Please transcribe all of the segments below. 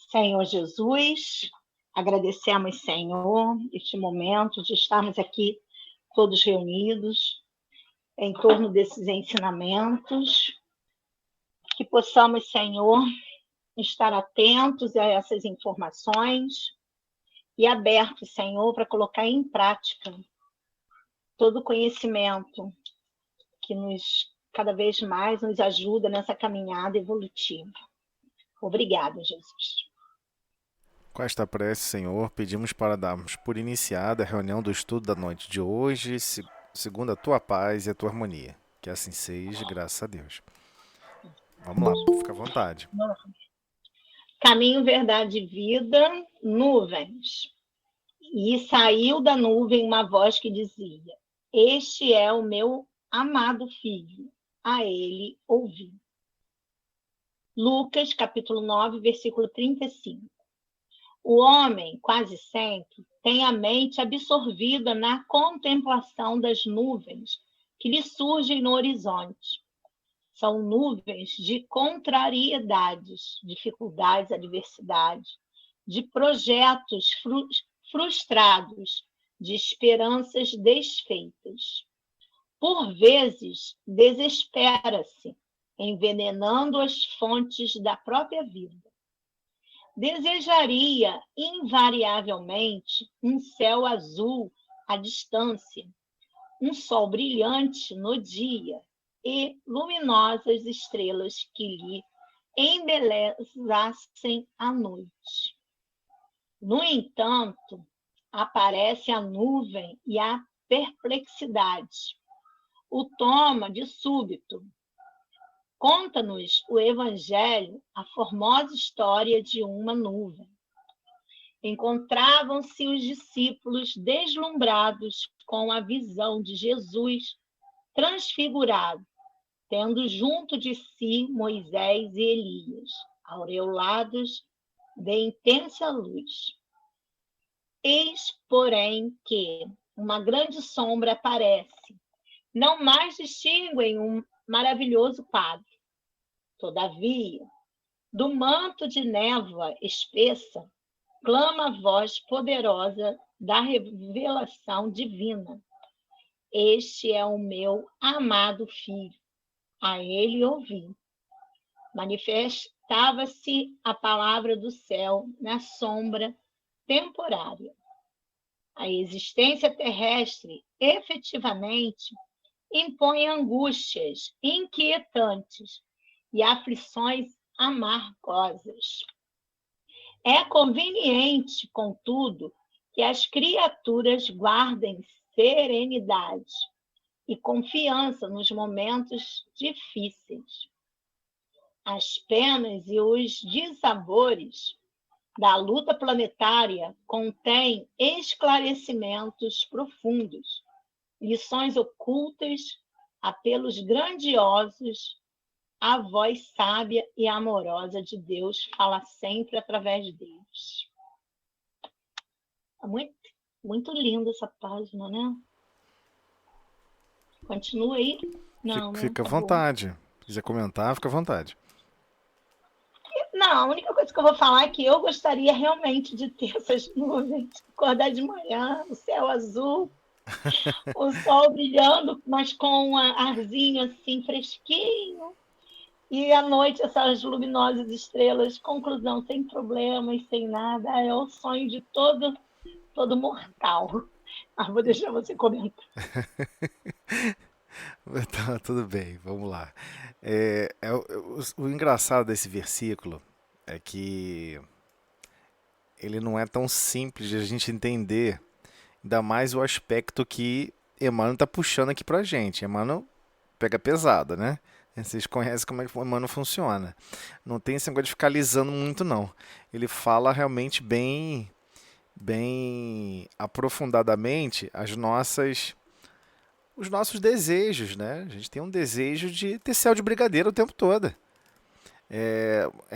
Senhor Jesus, agradecemos, Senhor, este momento de estarmos aqui todos reunidos em torno desses ensinamentos, que possamos, Senhor, estar atentos a essas informações e abertos, Senhor, para colocar em prática todo o conhecimento que cada vez mais nos ajuda nessa caminhada evolutiva. Obrigada, Jesus. Com esta prece, Senhor, pedimos para darmos por iniciada a reunião do estudo da noite de hoje, segundo a tua paz e a tua harmonia. Que assim seja, graças a Deus. Vamos lá, fica à vontade. Caminho, verdade e vida, nuvens. E saiu da nuvem uma voz que dizia: Este é o meu amado filho, a ele ouvi. Lucas, capítulo 9, versículo 35. O homem, quase sempre, tem a mente absorvida na contemplação das nuvens que lhe surgem no horizonte. São nuvens de contrariedades, dificuldades, adversidades, de projetos frustrados, de esperanças desfeitas. Por vezes, desespera-se, envenenando as fontes da própria vida. Desejaria, invariavelmente, um céu azul à distância, um sol brilhante no dia e luminosas estrelas que lhe embelezassem a noite. No entanto, aparece a nuvem e a perplexidade. O toma de súbito. Conta-nos o Evangelho a formosa história de uma nuvem. Encontravam-se os discípulos deslumbrados com a visão de Jesus transfigurado, tendo junto de si Moisés e Elias, aureolados de intensa luz. Eis, porém, que uma grande sombra aparece. Não mais distinguem um maravilhoso quadro. Todavia, do manto de névoa espessa, clama a voz poderosa da revelação divina. Este é o meu amado filho, a ele ouvi. Manifestava-se a palavra do céu na sombra temporária. A existência terrestre, efetivamente, impõe angústias inquietantes e aflições amargosas. É conveniente, contudo, que as criaturas guardem serenidade e confiança nos momentos difíceis. As penas e os dissabores da luta planetária contêm esclarecimentos profundos, lições ocultas, apelos grandiosos. A voz sábia e amorosa de Deus fala sempre através deles. É muito, muito linda essa página, né? Continua aí? Não, né? Fica à Tá bom. vontade. Se quiser comentar, fica à vontade. Não, a única coisa que eu vou falar é que eu gostaria realmente de ter essas nuvens, acordar de manhã, o céu azul, o sol brilhando, mas com um arzinho assim fresquinho. E à noite, essas luminosas estrelas, conclusão, sem problemas, sem nada, é o sonho de todo mortal. Ah, vou deixar você comentar. Tá, tudo bem, vamos lá. O engraçado desse versículo é que ele não é tão simples de a gente entender, ainda mais o aspecto que Emmanuel está puxando aqui pra gente. Emmanuel pega pesada, né? Vocês conhecem como é que o Emmanuel funciona. Não tem esse negócio de ficar alisando muito, não. Ele fala realmente bem aprofundadamente os nossos desejos, né? A gente tem um desejo de ter céu de brigadeiro o tempo todo.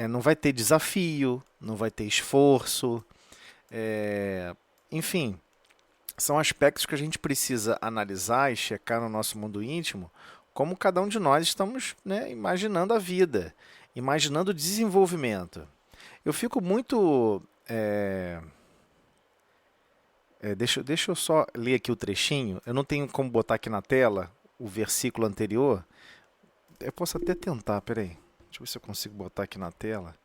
Não vai ter desafio, não vai ter esforço, enfim, são aspectos que a gente precisa analisar e checar no nosso mundo íntimo, como cada um de nós estamos, né, imaginando a vida, imaginando o desenvolvimento. Eu fico muito. Deixa eu só ler aqui o trechinho. Eu não tenho como botar aqui na tela o versículo anterior. Eu posso até tentar, peraí. Deixa eu ver se eu consigo botar aqui na tela.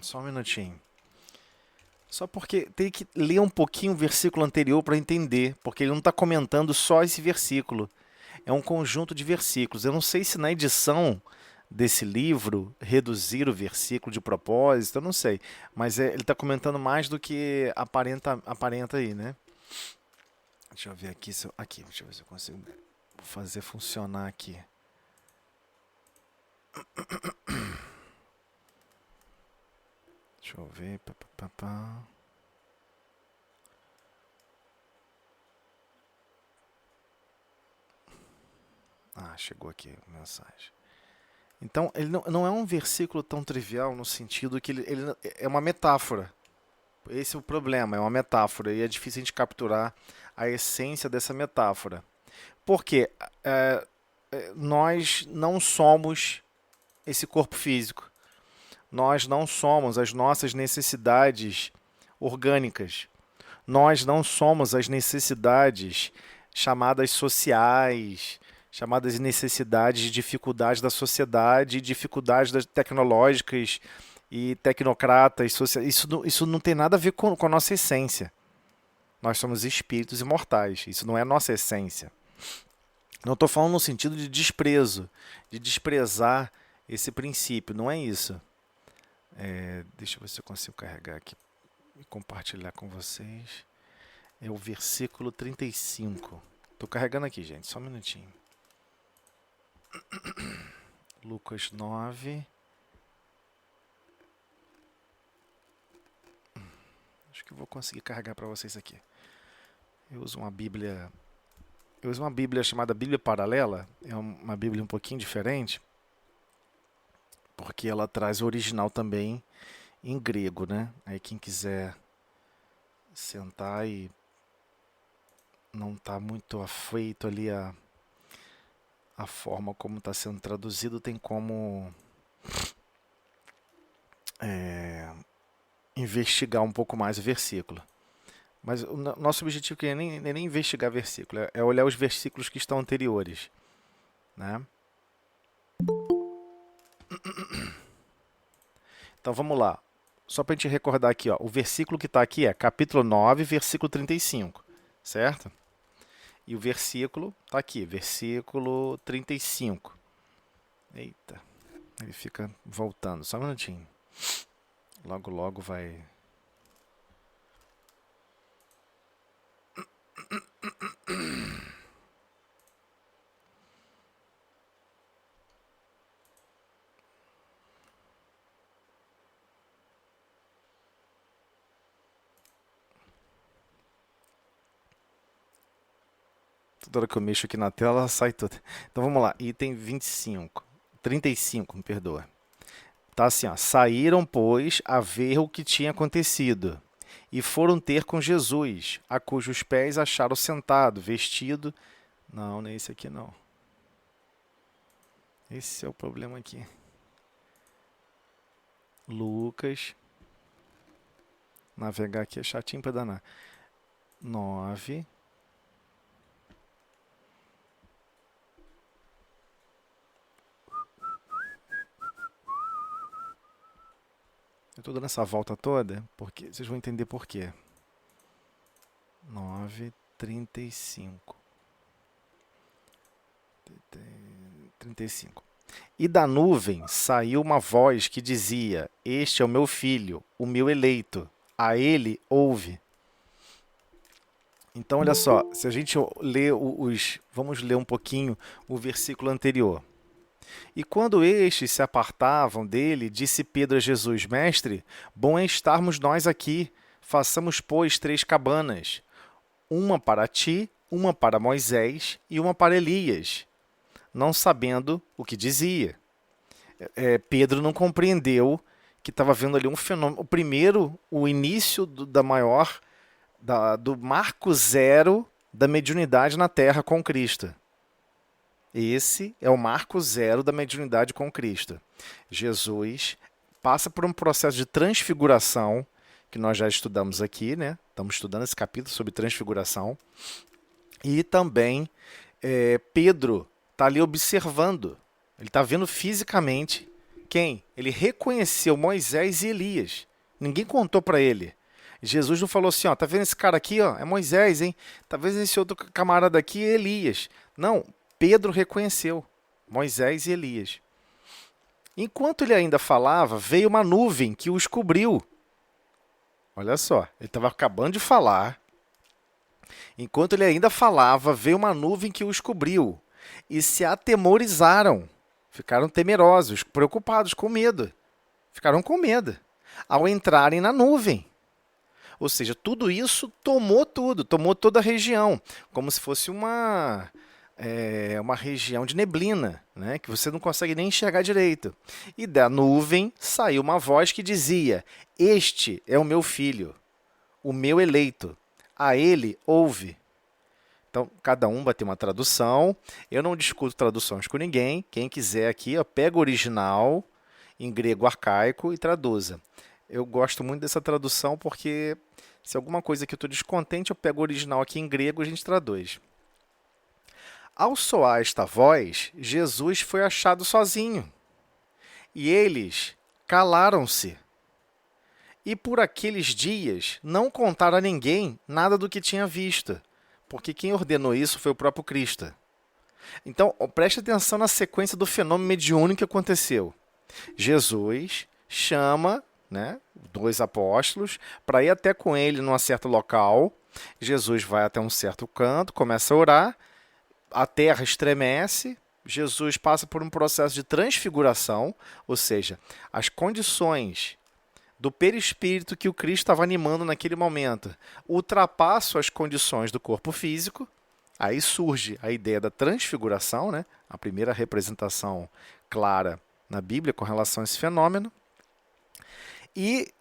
Só um minutinho. Só porque tem que ler um pouquinho o versículo anterior para entender, porque ele não está comentando só esse versículo. É um conjunto de versículos. Eu não sei se na edição desse livro reduzir o versículo de propósito, eu não sei. Mas ele está comentando mais do que aparenta aí, né? Deixa eu ver aqui. Aqui, deixa eu ver se eu consigo fazer funcionar aqui. Deixa eu ver. Chegou aqui a mensagem. Então, ele não é um versículo tão trivial no sentido que ele é uma metáfora. Esse é o problema, é uma metáfora e é difícil a gente capturar a essência dessa metáfora. Porque nós não somos esse corpo físico. Nós não somos as nossas necessidades orgânicas. Nós não somos as necessidades chamadas sociais, chamadas necessidades de dificuldades da sociedade, dificuldades tecnológicas e tecnocratas. Isso não tem nada a ver com a nossa essência. Nós somos espíritos imortais. Isso não é a nossa essência. Não estou falando no sentido de desprezo, de desprezar esse princípio. Não é isso. Deixa eu ver se eu consigo carregar aqui e compartilhar com vocês. É o versículo 35. Estou carregando aqui, gente. Só um minutinho. Lucas 9. Acho que eu vou conseguir carregar para vocês aqui. Eu uso uma Bíblia chamada Bíblia Paralela. É uma Bíblia um pouquinho diferente, porque ela traz o original também em grego, né? Aí quem quiser sentar e não está muito afeito ali a forma como está sendo traduzido, tem como investigar um pouco mais o versículo. Mas o nosso objetivo aqui não é nem investigar versículo, é olhar os versículos que estão anteriores, né? Então vamos lá. Só para a gente recordar aqui, ó, o versículo que está aqui é capítulo 9, versículo 35, certo? E o versículo está aqui, versículo 35. Eita, ele fica voltando, só um minutinho. Logo, logo vai... Toda hora que eu mexo aqui na tela, ela sai tudo. Então vamos lá, item 35, me perdoa. Tá assim, ó. Saíram, pois, a ver o que tinha acontecido, e foram ter com Jesus, a cujos pés acharam sentado, vestido... Não é esse aqui não. Esse é o problema aqui. Lucas. Navegar aqui é chatinho para danar. 9... Eu estou dando essa volta toda, porque vocês vão entender por quê. 9:35. 35. E da nuvem saiu uma voz que dizia: Este é o meu filho, o meu eleito. A ele ouve. Então, olha só, se a gente ler vamos ler um pouquinho o versículo anterior. E quando estes se apartavam dele, disse Pedro a Jesus: Mestre, bom é estarmos nós aqui. Façamos, pois, 3 cabanas, uma para ti, uma para Moisés e uma para Elias, não sabendo o que dizia. Pedro não compreendeu que estava vendo ali um fenômeno. O início do marco zero da mediunidade na Terra com Cristo. Esse é o marco zero da mediunidade com Cristo. Jesus passa por um processo de transfiguração, que nós já estudamos aqui, né? Estamos estudando esse capítulo sobre transfiguração. E também Pedro está ali observando. Ele está vendo fisicamente quem? Ele reconheceu Moisés e Elias. Ninguém contou para ele. Jesus não falou assim, ó, tá vendo esse cara aqui, ó, é Moisés, hein? Tá vendo esse outro camarada aqui, é Elias. Não, Pedro reconheceu Moisés e Elias. Enquanto ele ainda falava, veio uma nuvem que os cobriu. Olha só, ele estava acabando de falar. Enquanto ele ainda falava, veio uma nuvem que os cobriu. E se atemorizaram. Ficaram temerosos, preocupados, com medo. Ficaram com medo ao entrarem na nuvem. Ou seja, tudo isso tomou tudo, tomou toda a região, como se fosse uma região de neblina, né, que você não consegue nem enxergar direito. E da nuvem saiu uma voz que dizia: Este é o meu filho, o meu eleito, a ele ouve. Então, cada um vai ter uma tradução. Eu não discuto traduções com ninguém. Quem quiser aqui, ó, pega o original em grego arcaico e traduza. Eu gosto muito dessa tradução porque se alguma coisa que eu estou descontente, eu pego o original aqui em grego e a gente traduz. Ao soar esta voz, Jesus foi achado sozinho. E eles calaram-se. E por aqueles dias não contaram a ninguém nada do que tinha visto, porque quem ordenou isso foi o próprio Cristo. Então, preste atenção na sequência do fenômeno mediúnico que aconteceu. Jesus chama, né, 2 apóstolos para ir até com ele num certo local. Jesus vai até um certo canto, começa a orar, a terra estremece, Jesus passa por um processo de transfiguração, ou seja, as condições do perispírito que o Cristo estava animando naquele momento ultrapassam as condições do corpo físico. Aí surge a ideia da transfiguração, né? A primeira representação clara na Bíblia com relação a esse fenômeno. E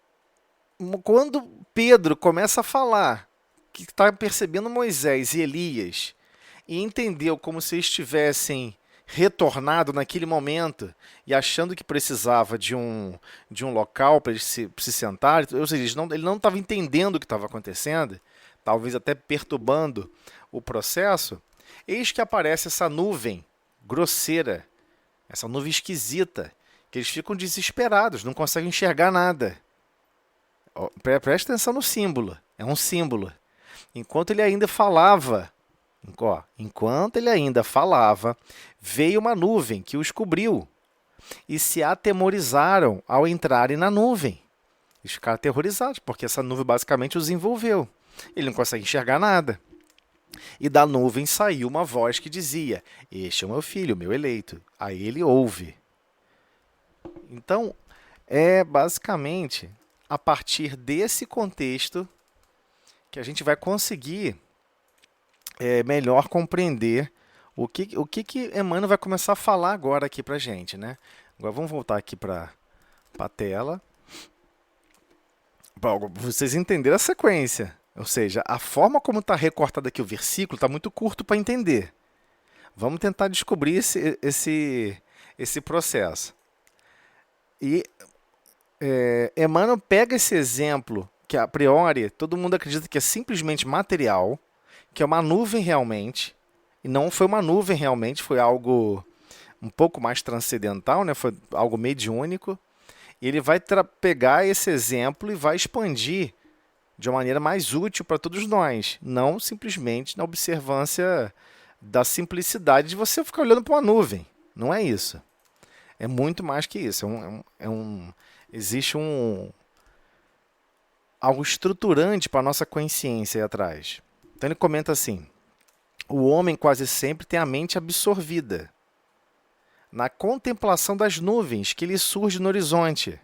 quando Pedro começa a falar que está percebendo Moisés e Elias e entendeu como se estivessem retornado naquele momento e achando que precisava de um local para ele se sentar, ou seja, ele não estava entendendo o que estava acontecendo, talvez até perturbando o processo, eis que aparece essa nuvem grosseira, essa nuvem esquisita, que eles ficam desesperados, não conseguem enxergar nada. Presta atenção no símbolo, é um símbolo. Enquanto ele ainda falava, veio uma nuvem que os cobriu e se atemorizaram ao entrarem na nuvem. Eles ficaram aterrorizados, porque essa nuvem basicamente os envolveu. Ele não consegue enxergar nada. E da nuvem saiu uma voz que dizia: Este é o meu filho, o meu eleito, a ele ouve. Então, é basicamente a partir desse contexto que a gente vai conseguir melhor compreender o que Emmanuel vai começar a falar agora aqui para a gente, né? Agora vamos voltar aqui para a tela. Para vocês entenderem a sequência. Ou seja, a forma como está recortado aqui o versículo está muito curto para entender. Vamos tentar descobrir esse processo. E Emmanuel pega esse exemplo, que a priori todo mundo acredita que é simplesmente material, que é uma nuvem realmente, e não foi uma nuvem realmente, foi algo um pouco mais transcendental, né? Foi algo mediúnico. E ele vai pegar esse exemplo e vai expandir de uma maneira mais útil para todos nós, não simplesmente na observância da simplicidade de você ficar olhando para uma nuvem. Não é isso. É muito mais que isso. Existe algo estruturante para a nossa consciência aí atrás. Então ele comenta assim: o homem quase sempre tem a mente absorvida na contemplação das nuvens que lhe surgem no horizonte.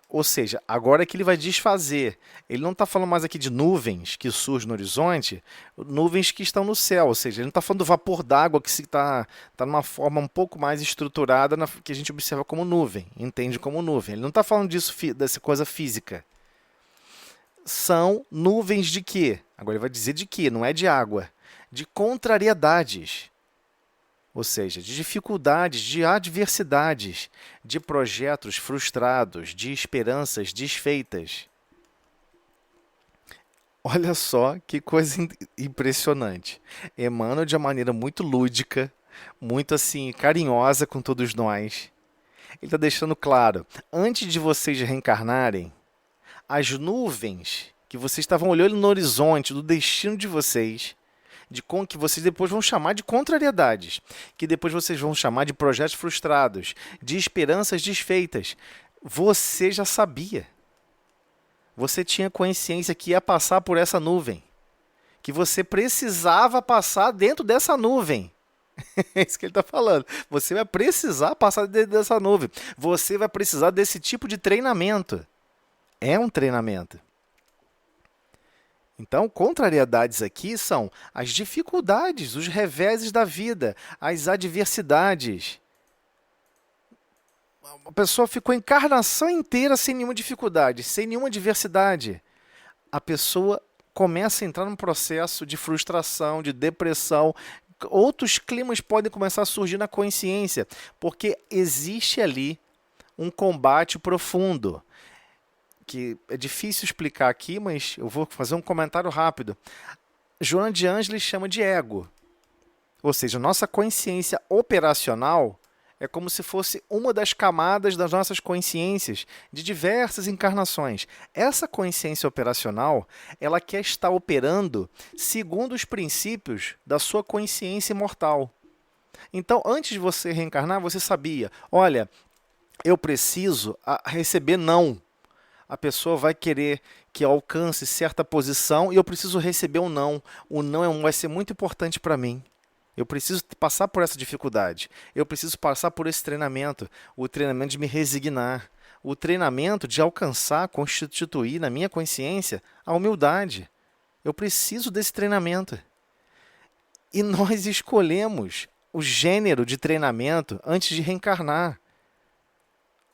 Ou seja, agora é que ele vai desfazer. Ele não está falando mais aqui de nuvens que surgem no horizonte, nuvens que estão no céu. Ou seja, ele não está falando do vapor d'água que está numa forma um pouco mais estruturada que a gente observa como nuvem, entende como nuvem. Ele não está falando disso, dessa coisa física. São nuvens de quê? Agora ele vai dizer de quê? Não é de água. De contrariedades. ou seja, de dificuldades, de adversidades, de projetos frustrados, de esperanças desfeitas. Olha só que coisa impressionante. Emmanuel, de uma maneira muito lúdica, muito assim, carinhosa com todos nós, ele está deixando claro, antes de vocês reencarnarem, as nuvens que vocês estavam olhando no horizonte do destino de vocês, que vocês depois vão chamar de contrariedades, que depois vocês vão chamar de projetos frustrados, de esperanças desfeitas, você já sabia. Você tinha consciência que ia passar por essa nuvem, que você precisava passar dentro dessa nuvem. É isso que ele está falando. Você vai precisar passar dentro dessa nuvem. Você vai precisar desse tipo de treinamento. É um treinamento. Então, contrariedades aqui são as dificuldades, os reveses da vida, as adversidades. A pessoa ficou a encarnação inteira sem nenhuma dificuldade, sem nenhuma adversidade. A pessoa começa a entrar num processo de frustração, de depressão. Outros climas podem começar a surgir na consciência, porque existe ali um combate profundo, que é difícil explicar aqui, mas eu vou fazer um comentário rápido. Joana de Ângeles chama de ego. Ou seja, nossa consciência operacional é como se fosse uma das camadas das nossas consciências de diversas encarnações. Essa consciência operacional, ela quer estar operando segundo os princípios da sua consciência imortal. Então, antes de você reencarnar, você sabia, olha, eu preciso receber não. A pessoa vai querer que eu alcance certa posição e eu preciso receber um não. O não vai ser muito importante para mim. Eu preciso passar por essa dificuldade. Eu preciso passar por esse treinamento. O treinamento de me resignar. O treinamento de alcançar, constituir na minha consciência a humildade. Eu preciso desse treinamento. E nós escolhemos o gênero de treinamento antes de reencarnar.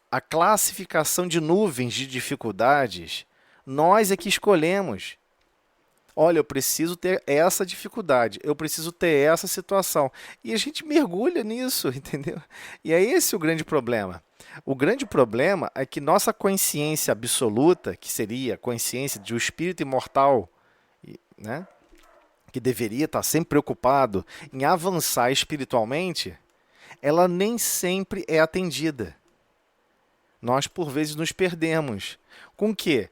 A classificação de nuvens de dificuldades, nós é que escolhemos. Olha, eu preciso ter essa dificuldade, eu preciso ter essa situação. E a gente mergulha nisso, entendeu? E é esse o grande problema. O grande problema é que nossa consciência absoluta, que seria a consciência de um espírito imortal, né, que deveria estar sempre preocupado em avançar espiritualmente, ela nem sempre é atendida. Nós, por vezes, nos perdemos. Com o quê?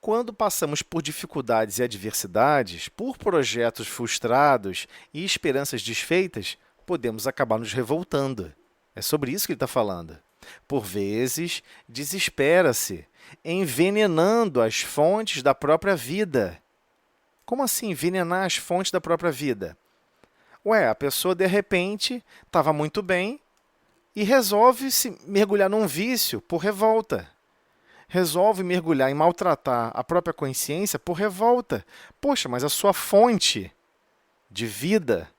Quando passamos por dificuldades e adversidades, por projetos frustrados e esperanças desfeitas, podemos acabar nos revoltando. É sobre isso que ele está falando. Por vezes, desespera-se, envenenando as fontes da própria vida. Como assim envenenar as fontes da própria vida? Ué, a pessoa, de repente, estava muito bem e resolve se mergulhar num vício por revolta. Resolve mergulhar em maltratar a própria consciência por revolta. Poxa, mas a sua fonte de vida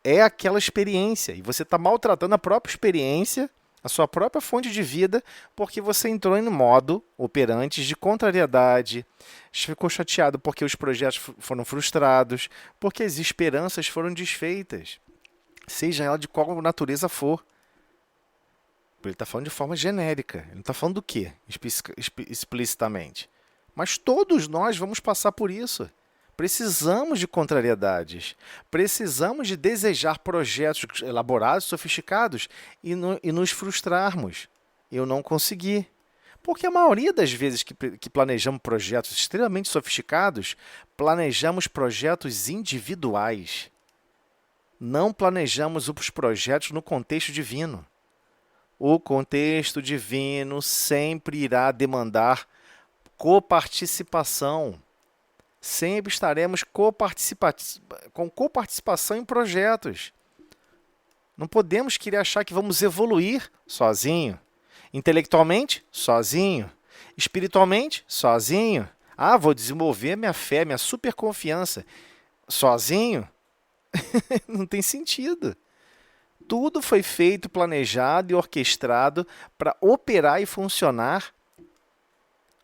é aquela experiência. E você está maltratando a própria experiência, a sua própria fonte de vida, porque você entrou em modo operante de contrariedade, ficou chateado porque os projetos foram frustrados, porque as esperanças foram desfeitas, seja ela de qual natureza for. Ele está falando de forma genérica. Ele não está falando do quê, explicitamente. Mas todos nós vamos passar por isso. Precisamos de contrariedades. Precisamos de desejar projetos elaborados, sofisticados e nos frustrarmos. Eu não consegui. Porque a maioria das vezes que planejamos projetos extremamente sofisticados, planejamos projetos individuais. Não planejamos os projetos no contexto divino. O contexto divino sempre irá demandar coparticipação. Sempre estaremos com coparticipação em projetos. Não podemos querer achar que vamos evoluir sozinho. Intelectualmente, sozinho. Espiritualmente, sozinho. Ah, vou desenvolver minha fé, minha superconfiança. Sozinho? Não tem sentido. Tudo foi feito, planejado e orquestrado para operar e funcionar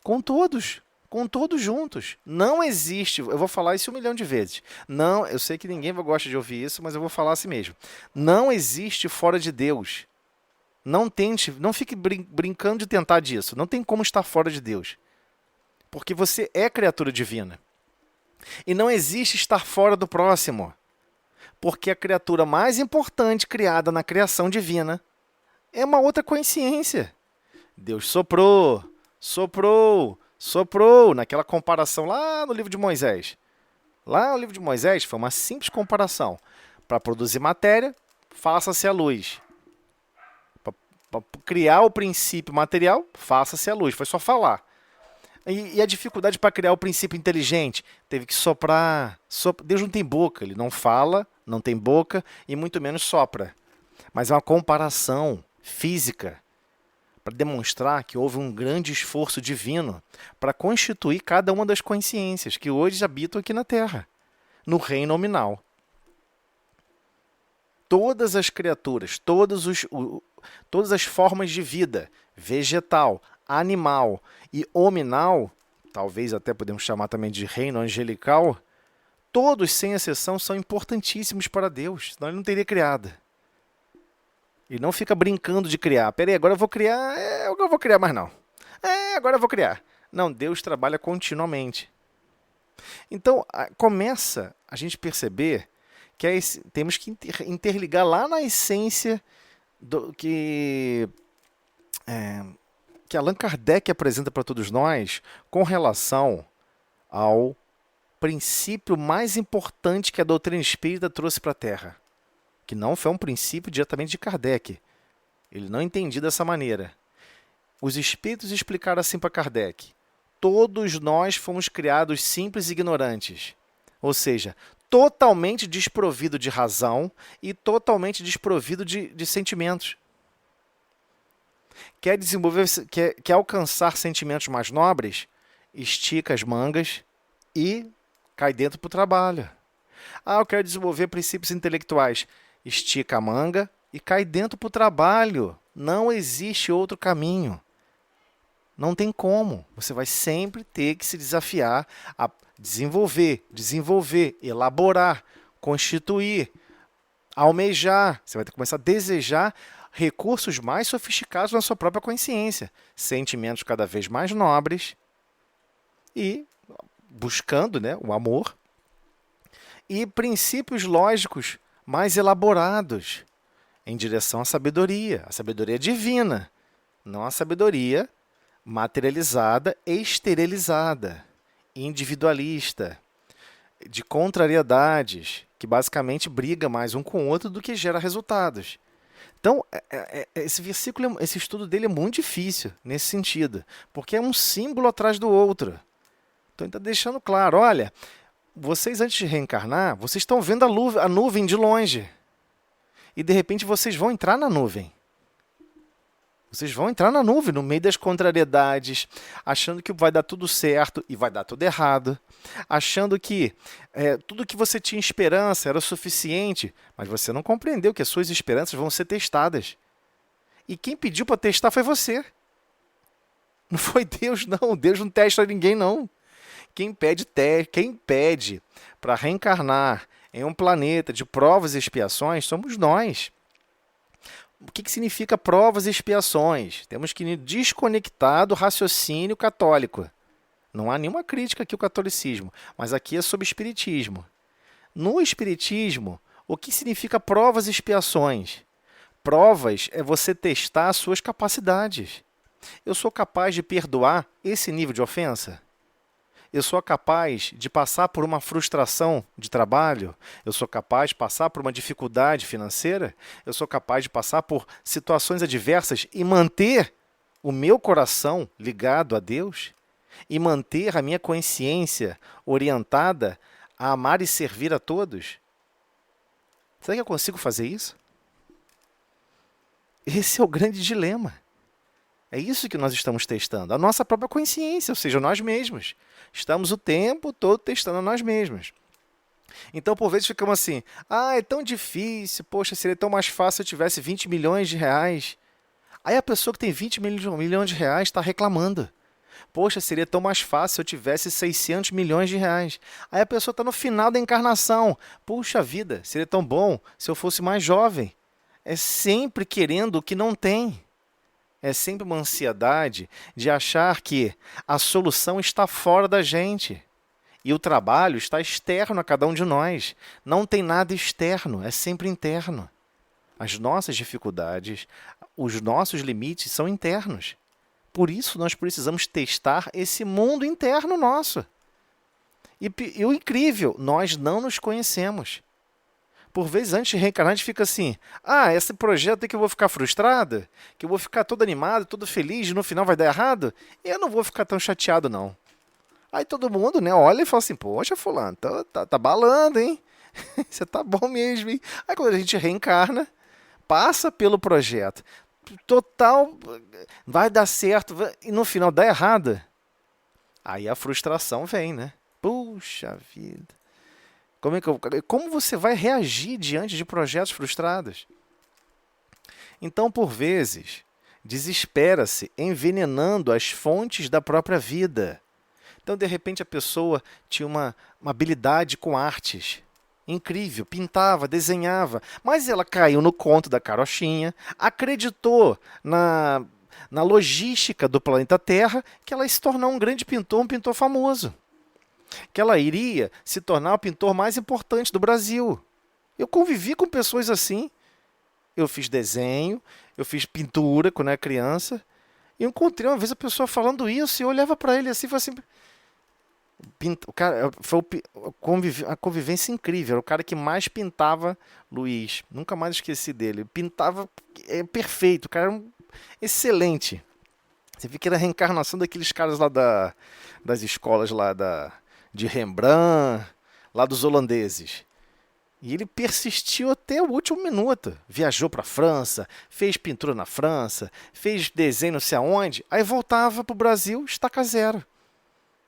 com todos, com todos juntos. Não existe, eu vou falar isso 1 milhão de vezes. Não, eu sei que ninguém gosta de ouvir isso, mas eu vou falar assim mesmo. Não existe fora de Deus. Não tente, não fique brincando de tentar disso. Não tem como estar fora de Deus. Porque você é criatura divina. E não existe estar fora do próximo. Porque a criatura mais importante criada na criação divina é uma outra consciência. Deus soprou, soprou, soprou, naquela comparação lá no livro de Moisés. Lá no livro de Moisés foi uma simples comparação. Para produzir matéria, faça-se a luz. Para criar o princípio material, faça-se a luz. Foi só falar. E a dificuldade para criar o princípio inteligente? Teve que soprar. Deus não tem boca, ele não fala, não tem boca e muito menos sopra. Mas é uma comparação física para demonstrar que houve um grande esforço divino para constituir cada uma das consciências que hoje habitam aqui na Terra, no reino nominal. Todas as criaturas, todas as formas de vida, vegetal, animal e hominal, talvez até podemos chamar também de reino angelical, todos, sem exceção, são importantíssimos para Deus, senão ele não teria criado. E não fica brincando de criar. Peraí, agora eu vou criar, agora eu vou criar mais não. Agora eu vou criar. Não, Deus trabalha continuamente. Então, começa a gente perceber que temos que interligar lá na essência do que Allan Kardec apresenta para todos nós com relação ao princípio mais importante que a doutrina espírita trouxe para a Terra, que não foi um princípio diretamente de Kardec. Ele não entendia dessa maneira. Os espíritos explicaram assim para Kardec: todos nós fomos criados simples e ignorantes, ou seja, totalmente desprovido de razão e totalmente desprovido de sentimentos. Quer alcançar sentimentos mais nobres? Estica as mangas e cai dentro para o trabalho. Eu quero desenvolver princípios intelectuais. Estica a manga e cai dentro para o trabalho. Não existe outro caminho. Não tem como. Você vai sempre ter que se desafiar a desenvolver, elaborar, constituir, almejar. Você vai ter que começar a desejar recursos mais sofisticados na sua própria consciência, sentimentos cada vez mais nobres e buscando, o amor, e princípios lógicos mais elaborados em direção à sabedoria divina, não a sabedoria materializada, esterilizada, individualista, de contrariedades, que basicamente briga mais um com o outro do que gera resultados. Então, esse versículo, esse estudo dele é muito difícil nesse sentido, porque é um símbolo atrás do outro. Então, ele está deixando claro, olha, vocês antes de reencarnar, vocês estão vendo a nuvem de longe. E, de repente, vocês vão entrar na nuvem. Vocês vão entrar na nuvem, no meio das contrariedades, achando que vai dar tudo certo e vai dar tudo errado, achando que tudo que você tinha esperança era o suficiente, mas você não compreendeu que as suas esperanças vão ser testadas. E quem pediu para testar foi você. Não foi Deus, não. Deus não testa ninguém, não. Quem pede para reencarnar em um planeta de provas e expiações somos nós. O que significa provas e expiações? Temos que desconectar do raciocínio católico. Não há nenhuma crítica aqui ao catolicismo, mas aqui é sobre espiritismo. No espiritismo, o que significa provas e expiações? Provas é você testar as suas capacidades. Eu sou capaz de perdoar esse nível de ofensa? Eu sou capaz de passar por uma frustração de trabalho? Eu sou capaz de passar por uma dificuldade financeira? Eu sou capaz de passar por situações adversas e manter o meu coração ligado a Deus? E manter a minha consciência orientada a amar e servir a todos? Será que eu consigo fazer isso? Esse é o grande dilema. É isso que nós estamos testando, a nossa própria consciência, ou seja, nós mesmos. Estamos o tempo todo testando a nós mesmos. Então, por vezes, ficamos assim, é tão difícil, poxa, seria tão mais fácil se eu tivesse 20 milhões de reais. Aí a pessoa que tem 20 milhões de reais está reclamando. Poxa, seria tão mais fácil se eu tivesse 600 milhões de reais. Aí a pessoa está no final da encarnação. Puxa vida, seria tão bom se eu fosse mais jovem. É sempre querendo o que não tem. É sempre uma ansiedade de achar que a solução está fora da gente. E o trabalho está externo a cada um de nós. Não tem nada externo, é sempre interno. As nossas dificuldades, os nossos limites são internos. Por isso nós precisamos testar esse mundo interno nosso. E o incrível, nós não nos conhecemos. Por vezes, antes de reencarnar, a gente fica assim, esse projeto é que eu vou ficar frustrada, que eu vou ficar todo animado, todo feliz, e no final vai dar errado, e eu não vou ficar tão chateado, não. Aí todo mundo, né, olha e fala assim, poxa, fulano, tá balando, hein? Você tá bom mesmo, hein? Aí quando a gente reencarna, passa pelo projeto, total, vai dar certo, e no final dá errado. Aí a frustração vem, né? Puxa vida. Como você vai reagir diante de projetos frustrados? Então, por vezes, desespera-se envenenando as fontes da própria vida. Então, de repente, a pessoa tinha uma habilidade com artes. Incrível, pintava, desenhava, mas ela caiu no conto da carochinha, acreditou na logística do planeta Terra, que ela ia se tornar um grande pintor, um pintor famoso. Que ela iria se tornar o pintor mais importante do Brasil. Eu convivi com pessoas assim. Eu fiz desenho, eu fiz pintura quando era criança. E eu encontrei uma vez a pessoa falando isso e eu olhava para ele assim e falei assim... O cara, foi a convivência incrível. Era o cara que mais pintava, Luiz. Nunca mais esqueci dele. Pintava perfeito. O cara era excelente. Você vê que era a reencarnação daqueles caras lá das escolas lá de Rembrandt, lá dos holandeses. E ele persistiu até o último minuto. Viajou para a França, fez pintura na França, fez desenho não sei aonde, aí voltava para o Brasil, estaca zero.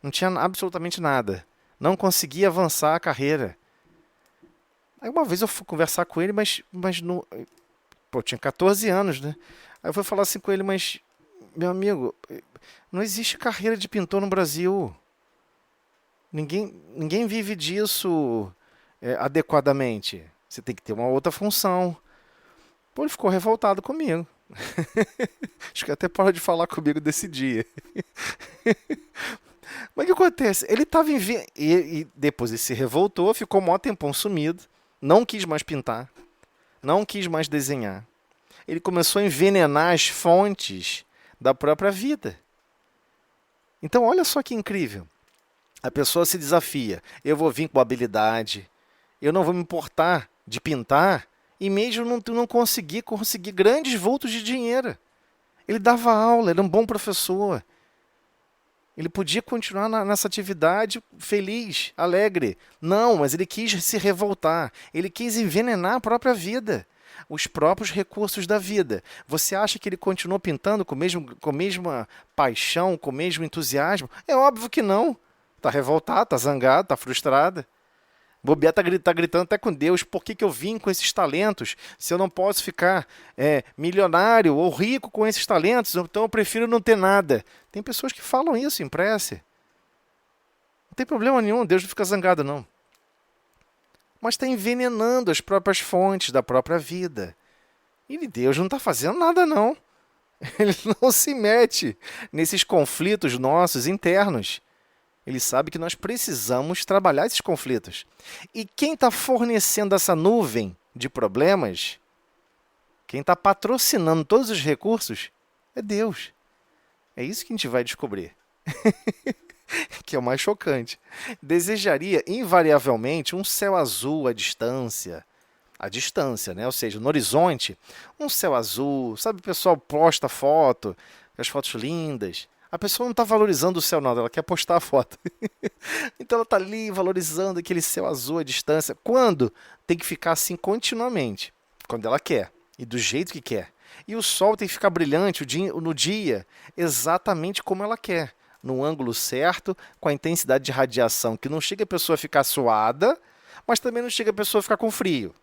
Não tinha absolutamente nada. Não conseguia avançar a carreira. Aí uma vez eu fui conversar com ele, mas no, eu tinha 14 anos, né? Aí eu fui falar assim com ele, mas, meu amigo, não existe carreira de pintor no Brasil. Ninguém vive disso adequadamente. Você tem que ter uma outra função. Pô, ele ficou revoltado comigo. Acho que até parou de falar comigo desse dia. Mas o que acontece? Ele estava e depois ele se revoltou, ficou um maior tempão sumido, não quis mais pintar, não quis mais desenhar. Ele começou a envenenar as fontes da própria vida. Então, olha só que incrível. A pessoa se desafia. Eu vou vir com habilidade. Eu não vou me importar de pintar. E mesmo não conseguir grandes vultos de dinheiro. Ele dava aula, era um bom professor. Ele podia continuar nessa atividade feliz, alegre. Não, mas ele quis se revoltar. Ele quis envenenar a própria vida. Os próprios recursos da vida. Você acha que ele continuou pintando com a mesma paixão, com o mesmo entusiasmo? É óbvio que não. Está revoltado, está zangado, está frustrado. Bobear está gritando até com Deus. Por que eu vim com esses talentos? Se eu não posso ficar milionário ou rico com esses talentos, então eu prefiro não ter nada. Tem pessoas que falam isso em prece. Não tem problema nenhum, Deus não fica zangado, não. Mas está envenenando as próprias fontes da própria vida. E Deus não está fazendo nada, não. Ele não se mete nesses conflitos nossos internos. Ele sabe que nós precisamos trabalhar esses conflitos. E quem está fornecendo essa nuvem de problemas, quem está patrocinando todos os recursos, é Deus. É isso que a gente vai descobrir. Que é o mais chocante. Desejaria invariavelmente um céu azul à distância. À distância, né? Ou seja, no horizonte, um céu azul. Sabe, o pessoal posta foto, as fotos lindas. A pessoa não está valorizando o céu, não, ela quer postar a foto. Então ela está ali valorizando aquele céu azul à distância. Quando? Tem que ficar assim continuamente. Quando ela quer. E do jeito que quer. E o sol tem que ficar brilhante no dia exatamente como ela quer. No ângulo certo, com a intensidade de radiação, que não chega a pessoa a ficar suada, mas também não chega a pessoa a ficar com frio.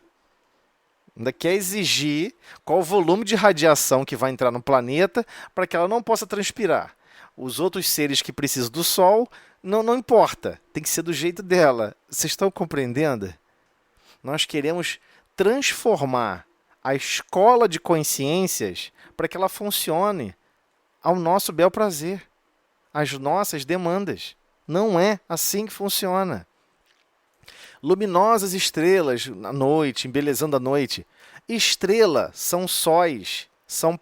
Ainda quer exigir qual o volume de radiação que vai entrar no planeta para que ela não possa transpirar. Os outros seres que precisam do Sol, não importa, tem que ser do jeito dela. Vocês estão compreendendo? Nós queremos transformar a escola de consciências para que ela funcione ao nosso bel prazer, às nossas demandas. Não é assim que funciona. Luminosas estrelas na noite, embelezando a noite. Estrela são sóis, são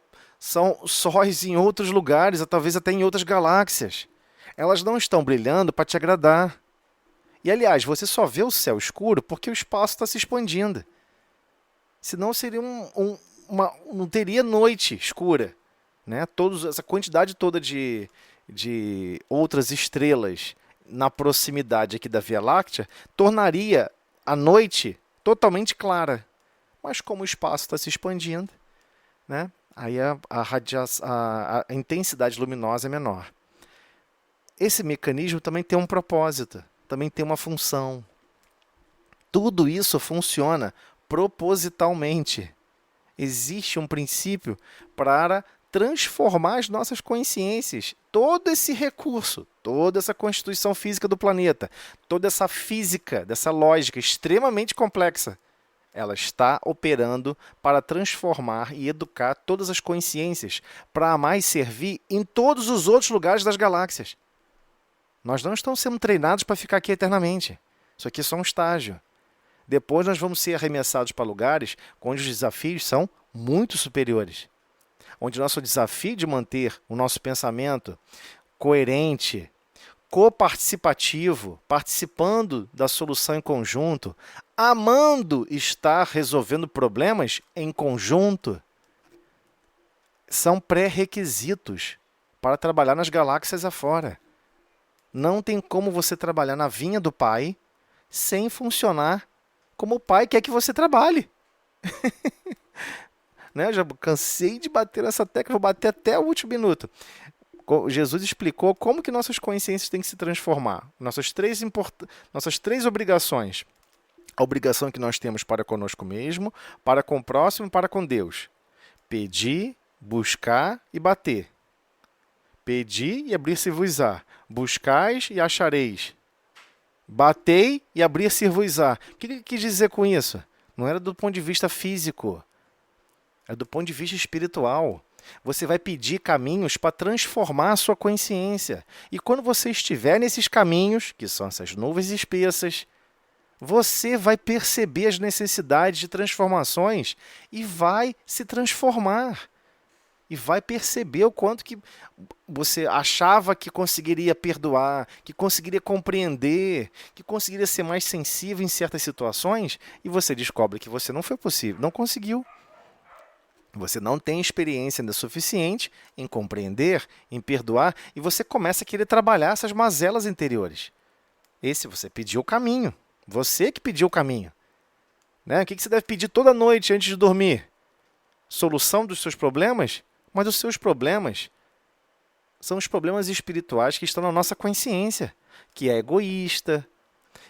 sóis em outros lugares, ou talvez até em outras galáxias. Elas não estão brilhando para te agradar. E, aliás, você só vê o céu escuro porque o espaço está se expandindo. Senão seria não teria noite escura. Né? Essa quantidade toda de outras estrelas na proximidade aqui da Via Láctea tornaria a noite totalmente clara. Mas como o espaço está se expandindo, né? Aí a intensidade luminosa é menor. Esse mecanismo também tem um propósito, também tem uma função. Tudo isso funciona propositalmente. Existe um princípio para transformar as nossas consciências. Todo esse recurso, toda essa constituição física do planeta, toda essa física, dessa lógica extremamente complexa, ela está operando para transformar e educar todas as consciências para amar e servir em todos os outros lugares das galáxias. Nós não estamos sendo treinados para ficar aqui eternamente. Isso aqui é só um estágio. Depois nós vamos ser arremessados para lugares onde os desafios são muito superiores. Onde o nosso desafio de manter o nosso pensamento coerente, coparticipativo, participando da solução em conjunto, amando estar resolvendo problemas em conjunto, são pré-requisitos para trabalhar nas galáxias afora. Não tem como você trabalhar na vinha do Pai sem funcionar como o Pai quer que você trabalhe. Né? Já cansei de bater nessa tecla, vou bater até o último minuto. Jesus explicou como que nossas consciências têm que se transformar. Nossas três obrigações. A obrigação que nós temos para conosco mesmo, para com o próximo e para com Deus. Pedir, buscar e bater. Pedi e abrir-se-vos-á. Buscais e achareis. Batei e abrir-se-vos-á. O que ele quis dizer com isso? Não era do ponto de vista físico. É do ponto de vista espiritual. Você vai pedir caminhos para transformar a sua consciência. E quando você estiver nesses caminhos, que são essas nuvens espessas, você vai perceber as necessidades de transformações e vai se transformar. E vai perceber o quanto que você achava que conseguiria perdoar, que conseguiria compreender, que conseguiria ser mais sensível em certas situações, e você descobre que você não foi possível, não conseguiu. Você não tem experiência ainda suficiente em compreender, em perdoar, e você começa a querer trabalhar essas mazelas interiores. Você pediu o caminho. Você que pediu o caminho. Né? O que você deve pedir toda noite antes de dormir? Solução dos seus problemas? Mas os seus problemas são os problemas espirituais que estão na nossa consciência, que é egoísta,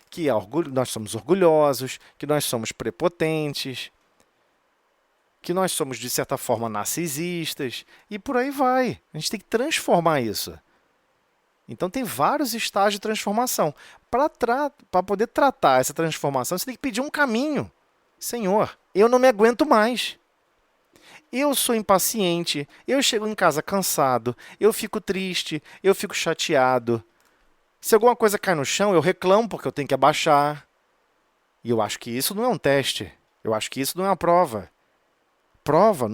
que nós somos orgulhosos, que nós somos prepotentes, que nós somos, de certa forma, narcisistas, e por aí vai. A gente tem que transformar isso. Então, tem vários estágios de transformação. Para poder tratar essa transformação, você tem que pedir um caminho. Senhor, eu não me aguento mais. Eu sou impaciente, eu chego em casa cansado, eu fico triste, eu fico chateado. Se alguma coisa cai no chão, eu reclamo porque eu tenho que abaixar. E eu acho que isso não é um teste. Eu acho que isso não é uma prova. Prova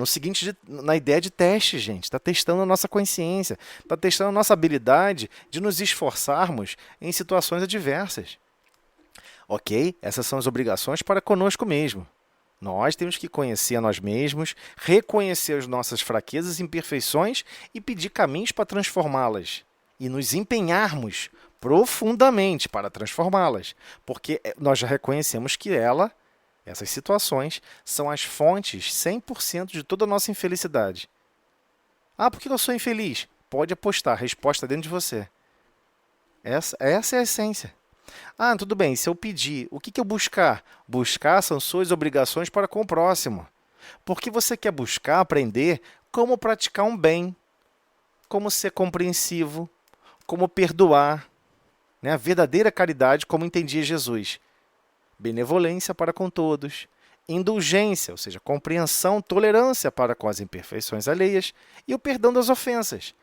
na ideia de teste, gente. Está testando a nossa consciência, está testando a nossa habilidade de nos esforçarmos em situações adversas. Ok? Essas são as obrigações para conosco mesmo. Nós temos que conhecer a nós mesmos, reconhecer as nossas fraquezas e imperfeições e pedir caminhos para transformá-las. E nos empenharmos profundamente para transformá-las. Porque nós já reconhecemos que essas situações, são as fontes 100% de toda a nossa infelicidade. Ah, por que eu sou infeliz? Pode apostar, a resposta é dentro de você. Essa é a essência. Ah, tudo bem, se eu pedir, o que eu buscar? Buscar são suas obrigações para com o próximo. Porque você quer buscar, aprender como praticar um bem. como ser compreensivo, como perdoar, né? A verdadeira caridade, como entendia Jesus. Benevolência para com todos, indulgência, ou seja, compreensão, tolerância para com as imperfeições alheias e o perdão das ofensas.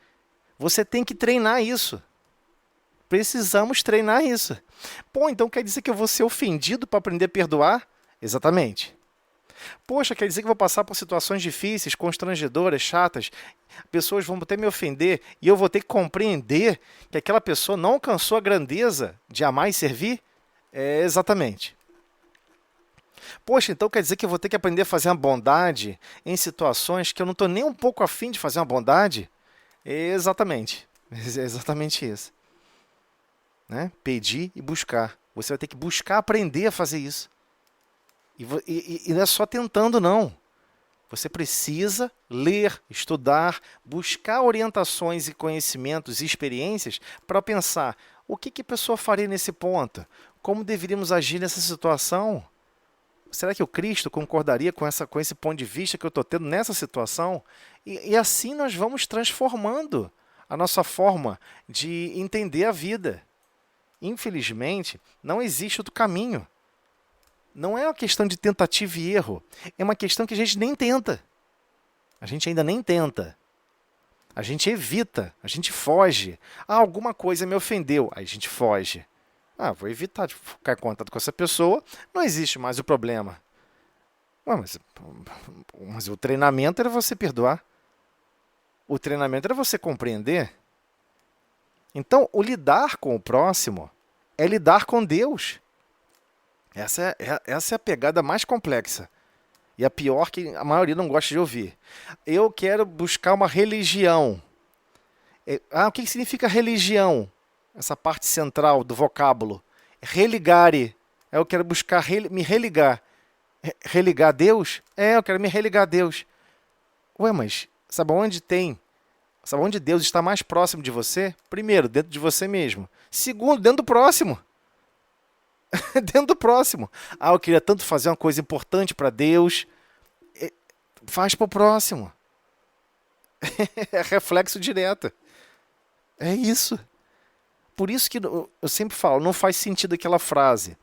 Você tem que treinar isso. Precisamos treinar isso. Pô, então quer dizer que eu vou ser ofendido para aprender a perdoar? Exatamente. Poxa, quer dizer que eu vou passar por situações difíceis, constrangedoras, chatas, pessoas vão até me ofender e eu vou ter que compreender que aquela pessoa não alcançou a grandeza de amar e servir? Exatamente. Poxa, então quer dizer que eu vou ter que aprender a fazer uma bondade em situações que eu não estou nem um pouco afim de fazer uma bondade? Exatamente. É exatamente isso. Né? Pedir e buscar. Você vai ter que buscar aprender a fazer isso. E não é só tentando, não. Você precisa ler, estudar, buscar orientações e conhecimentos e experiências para pensar o que a pessoa faria nesse ponto? Como deveríamos agir nessa situação? Será que o Cristo concordaria com esse ponto de vista que eu estou tendo nessa situação? E assim nós vamos transformando a nossa forma de entender a vida. Infelizmente, não existe outro caminho. Não é uma questão de tentativa e erro. É uma questão que a gente nem tenta. A gente ainda nem tenta. A gente evita, a gente foge. Alguma coisa me ofendeu, aí a gente foge. Vou evitar de ficar em contato com essa pessoa, não existe mais o problema. Mas o treinamento era você perdoar. O treinamento era você compreender. Então, o lidar com o próximo é lidar com Deus. Essa é a pegada mais complexa. E a pior que a maioria não gosta de ouvir. Eu quero buscar uma religião. O que significa religião? Essa parte central do vocábulo. Religare. Eu quero buscar me religar. Religar a Deus? Eu quero me religar a Deus. Ué, mas sabe onde tem? Sabe onde Deus está mais próximo de você? Primeiro, dentro de você mesmo. Segundo, dentro do próximo. Dentro do próximo. Eu queria tanto fazer uma coisa importante para Deus. Faz para o próximo. É reflexo direto. É isso. Por isso que eu sempre falo, não faz sentido aquela frase.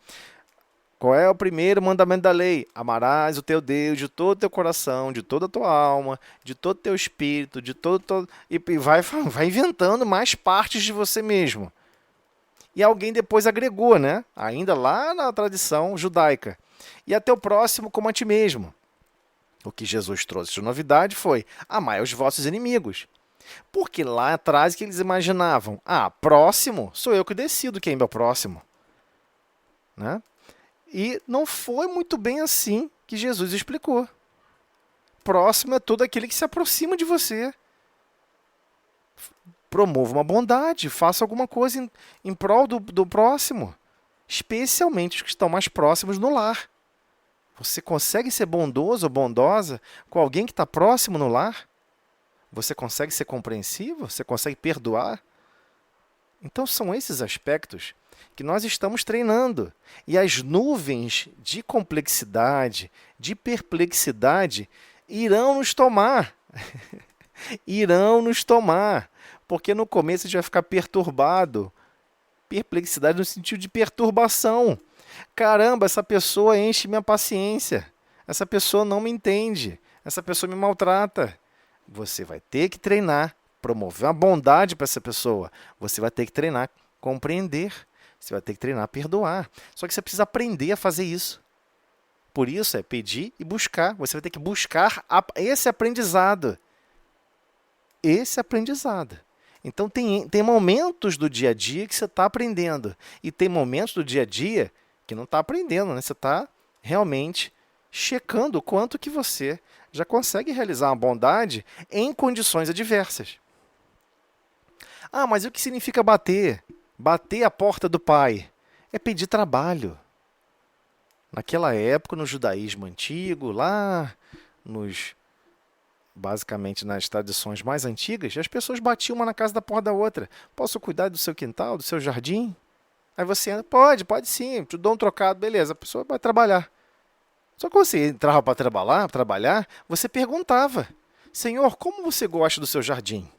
Qual é o primeiro mandamento da lei? Amarás o teu Deus de todo o teu coração, de toda a tua alma, de todo o teu espírito, de todo... E vai inventando mais partes de você mesmo. E alguém depois agregou, né? Ainda lá na tradição judaica. E até o próximo como a ti mesmo. O que Jesus trouxe de novidade foi: amai os vossos inimigos. Porque lá atrás que eles imaginavam, próximo, sou eu que decido quem é meu próximo. Né? E não foi muito bem assim que Jesus explicou. Próximo é todo aquele que se aproxima de você. Promova uma bondade, faça alguma coisa em prol do próximo. Especialmente os que estão mais próximos no lar. Você consegue ser bondoso ou bondosa com alguém que está próximo no lar? Você consegue ser compreensivo? Você consegue perdoar? Então são esses aspectos que nós estamos treinando. E as nuvens de complexidade, de perplexidade, irão nos tomar. Irão nos tomar. Porque no começo a gente vai ficar perturbado. Perplexidade no sentido de perturbação. Caramba, essa pessoa enche minha paciência. Essa pessoa não me entende. Essa pessoa me maltrata. Você vai ter que treinar, promover uma bondade para essa pessoa. Você vai ter que treinar, compreender. Você vai ter que treinar, perdoar. Só que você precisa aprender a fazer isso. Por isso é pedir e buscar. Você vai ter que buscar esse aprendizado. Esse aprendizado. Então tem momentos do dia a dia que você está aprendendo. E tem momentos do dia a dia que não está aprendendo, né? Você está realmente checando o quanto que você já consegue realizar uma bondade em condições adversas. Mas o que significa bater? Bater a porta do pai é pedir trabalho. Naquela época, no judaísmo antigo, basicamente nas tradições mais antigas, as pessoas batiam uma na casa da porta da outra. Posso cuidar do seu quintal, do seu jardim? Aí você entra, pode sim, te dou um trocado, beleza, a pessoa vai trabalhar. Só que você entrava para trabalhar, você perguntava: Senhor, como você gosta do seu jardim?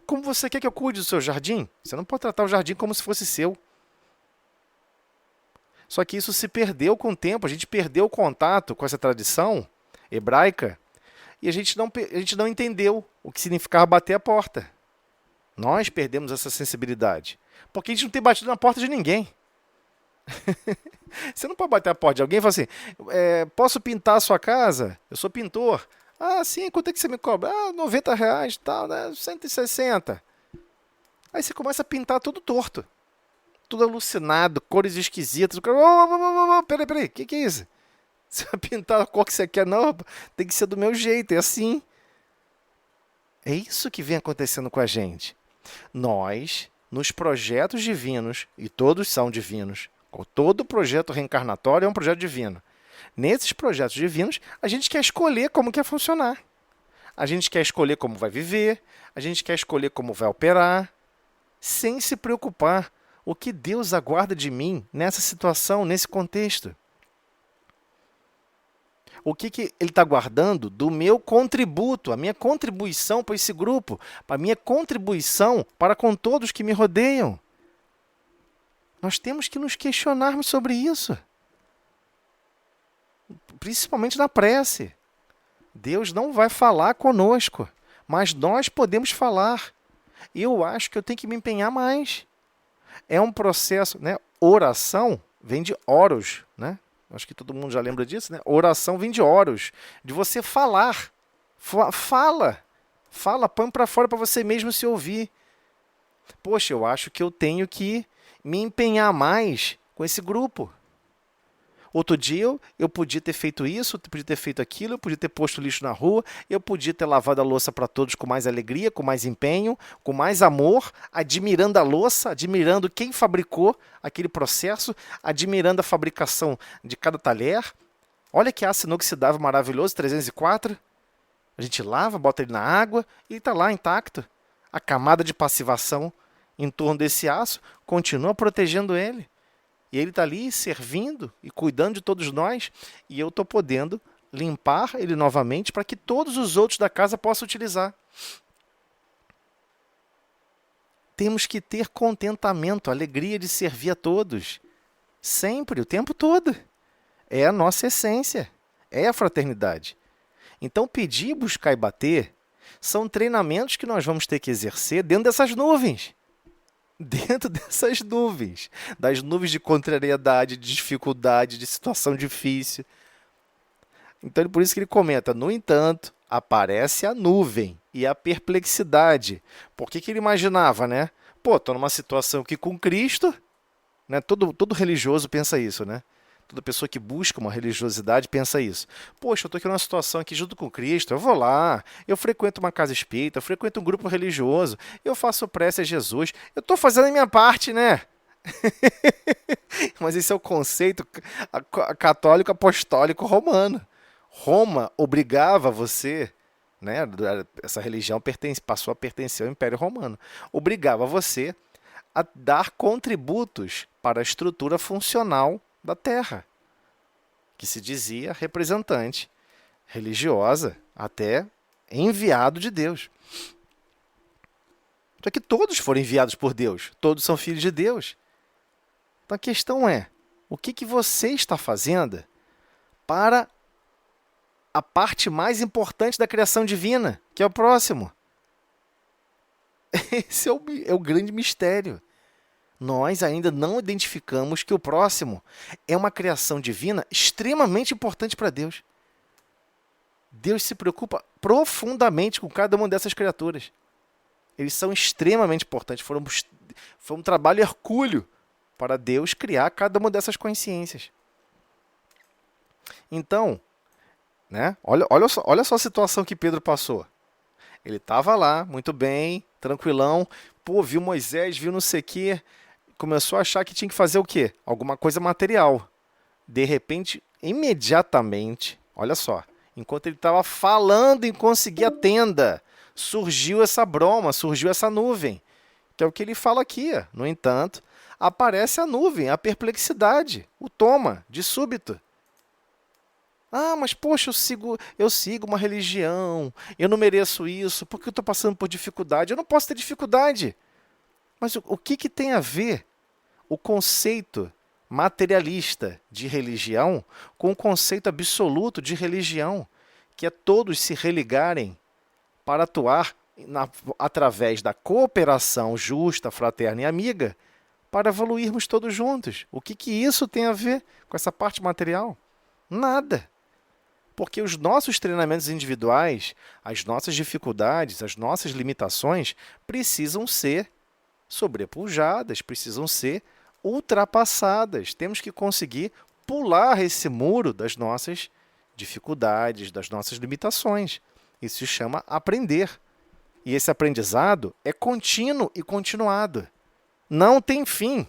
Como você quer que eu cuide do seu jardim? Você não pode tratar o jardim como se fosse seu. Só que isso se perdeu com o tempo, a gente perdeu o contato com essa tradição hebraica e a gente não entendeu o que significava bater a porta. Nós perdemos essa sensibilidade, porque a gente não tem batido na porta de ninguém. Você não pode bater a porta de alguém e falar assim, posso pintar a sua casa? Eu sou pintor. Ah, sim, quanto é que você me cobra? Ah, R$ 90, tal, né? 160. Aí você começa a pintar tudo torto. Tudo alucinado, cores esquisitas. O cara, peraí, o que é isso? Você vai pintar a cor que você quer? Não, tem que ser do meu jeito, é assim. É isso que vem acontecendo com a gente. Nós, nos projetos divinos, e todos são divinos, todo projeto reencarnatório é um projeto divino. Nesses projetos divinos, a gente quer escolher como quer funcionar. A gente quer escolher como vai viver, a gente quer escolher como vai operar, sem se preocupar o que Deus aguarda de mim nessa situação, nesse contexto. O que Ele está guardando do meu contributo, a minha contribuição para esse grupo, a minha contribuição para com todos que me rodeiam. Nós temos que nos questionarmos sobre isso. Principalmente na prece. Deus não vai falar conosco, mas nós podemos falar. Eu acho que eu tenho que me empenhar mais. É um processo, né? Oração vem de oros, né? Acho que todo mundo já lembra disso, né? Oração vem de oros, de você falar. Fala, põe para fora para você mesmo se ouvir. Poxa, eu acho que eu tenho que me empenhar mais com esse grupo. Outro dia eu podia ter feito isso, eu podia ter feito aquilo, eu podia ter posto lixo na rua, eu podia ter lavado a louça para todos com mais alegria, com mais empenho, com mais amor, admirando a louça, admirando quem fabricou aquele processo, admirando a fabricação de cada talher. Olha que aço inoxidável maravilhoso, 304. A gente lava, bota ele na água e está lá intacto. A camada de passivação em torno desse aço continua protegendo ele. E ele está ali servindo e cuidando de todos nós. E eu estou podendo limpar ele novamente para que todos os outros da casa possam utilizar. Temos que ter contentamento, alegria de servir a todos. Sempre, o tempo todo. É a nossa essência. É a fraternidade. Então, pedir, buscar e bater são treinamentos que nós vamos ter que exercer dentro dessas nuvens. Dentro dessas nuvens, das nuvens de contrariedade, de dificuldade, de situação difícil. Então, por isso que ele comenta, no entanto, aparece a nuvem e a perplexidade. Por que ele imaginava, né? Pô, estou numa situação aqui com Cristo, né? Todo religioso pensa isso, né? Toda pessoa que busca uma religiosidade pensa isso. Poxa, eu estou aqui numa situação aqui junto com Cristo, eu vou lá, eu frequento uma casa espírita, eu frequento um grupo religioso, eu faço prece a Jesus, eu estou fazendo a minha parte, né? Mas esse é o conceito católico apostólico romano. Roma obrigava você, né? Essa religião passou a pertencer ao Império Romano, obrigava você a dar contributos para a estrutura funcional da Terra, que se dizia representante religiosa, até enviado de Deus. Só que todos foram enviados por Deus, todos são filhos de Deus. Então a questão é, o que você está fazendo para a parte mais importante da criação divina, que é o próximo? Esse é o grande mistério. Nós ainda não identificamos que o próximo é uma criação divina extremamente importante para Deus. Deus se preocupa profundamente com cada uma dessas criaturas. Eles são extremamente importantes. Foi um trabalho hercúleo para Deus criar cada uma dessas consciências. Então, né, olha só a situação que Pedro passou. Ele estava lá, muito bem, tranquilão. Pô, viu Moisés, viu não sei o quê. Começou a achar que tinha que fazer o quê? Alguma coisa material. De repente, imediatamente, olha só, enquanto ele estava falando em conseguir a tenda, surgiu essa broma, surgiu essa nuvem, que é o que ele fala aqui. No entanto, aparece a nuvem, a perplexidade, o toma, de súbito. Ah, mas poxa, eu sigo uma religião, eu não mereço isso, porque eu estou passando por dificuldade. Eu não posso ter dificuldade. Mas o que que tem a ver o conceito materialista de religião com o conceito absoluto de religião, que é todos se religarem para atuar através da cooperação justa, fraterna e amiga, para evoluirmos todos juntos? O que que isso tem a ver com essa parte material? Nada. Porque os nossos treinamentos individuais, as nossas dificuldades, as nossas limitações precisam ser sobrepujadas, precisam ser ultrapassadas. Temos que conseguir pular esse muro das nossas dificuldades, das nossas limitações. Isso se chama aprender. E esse aprendizado é contínuo e continuado. Não tem fim.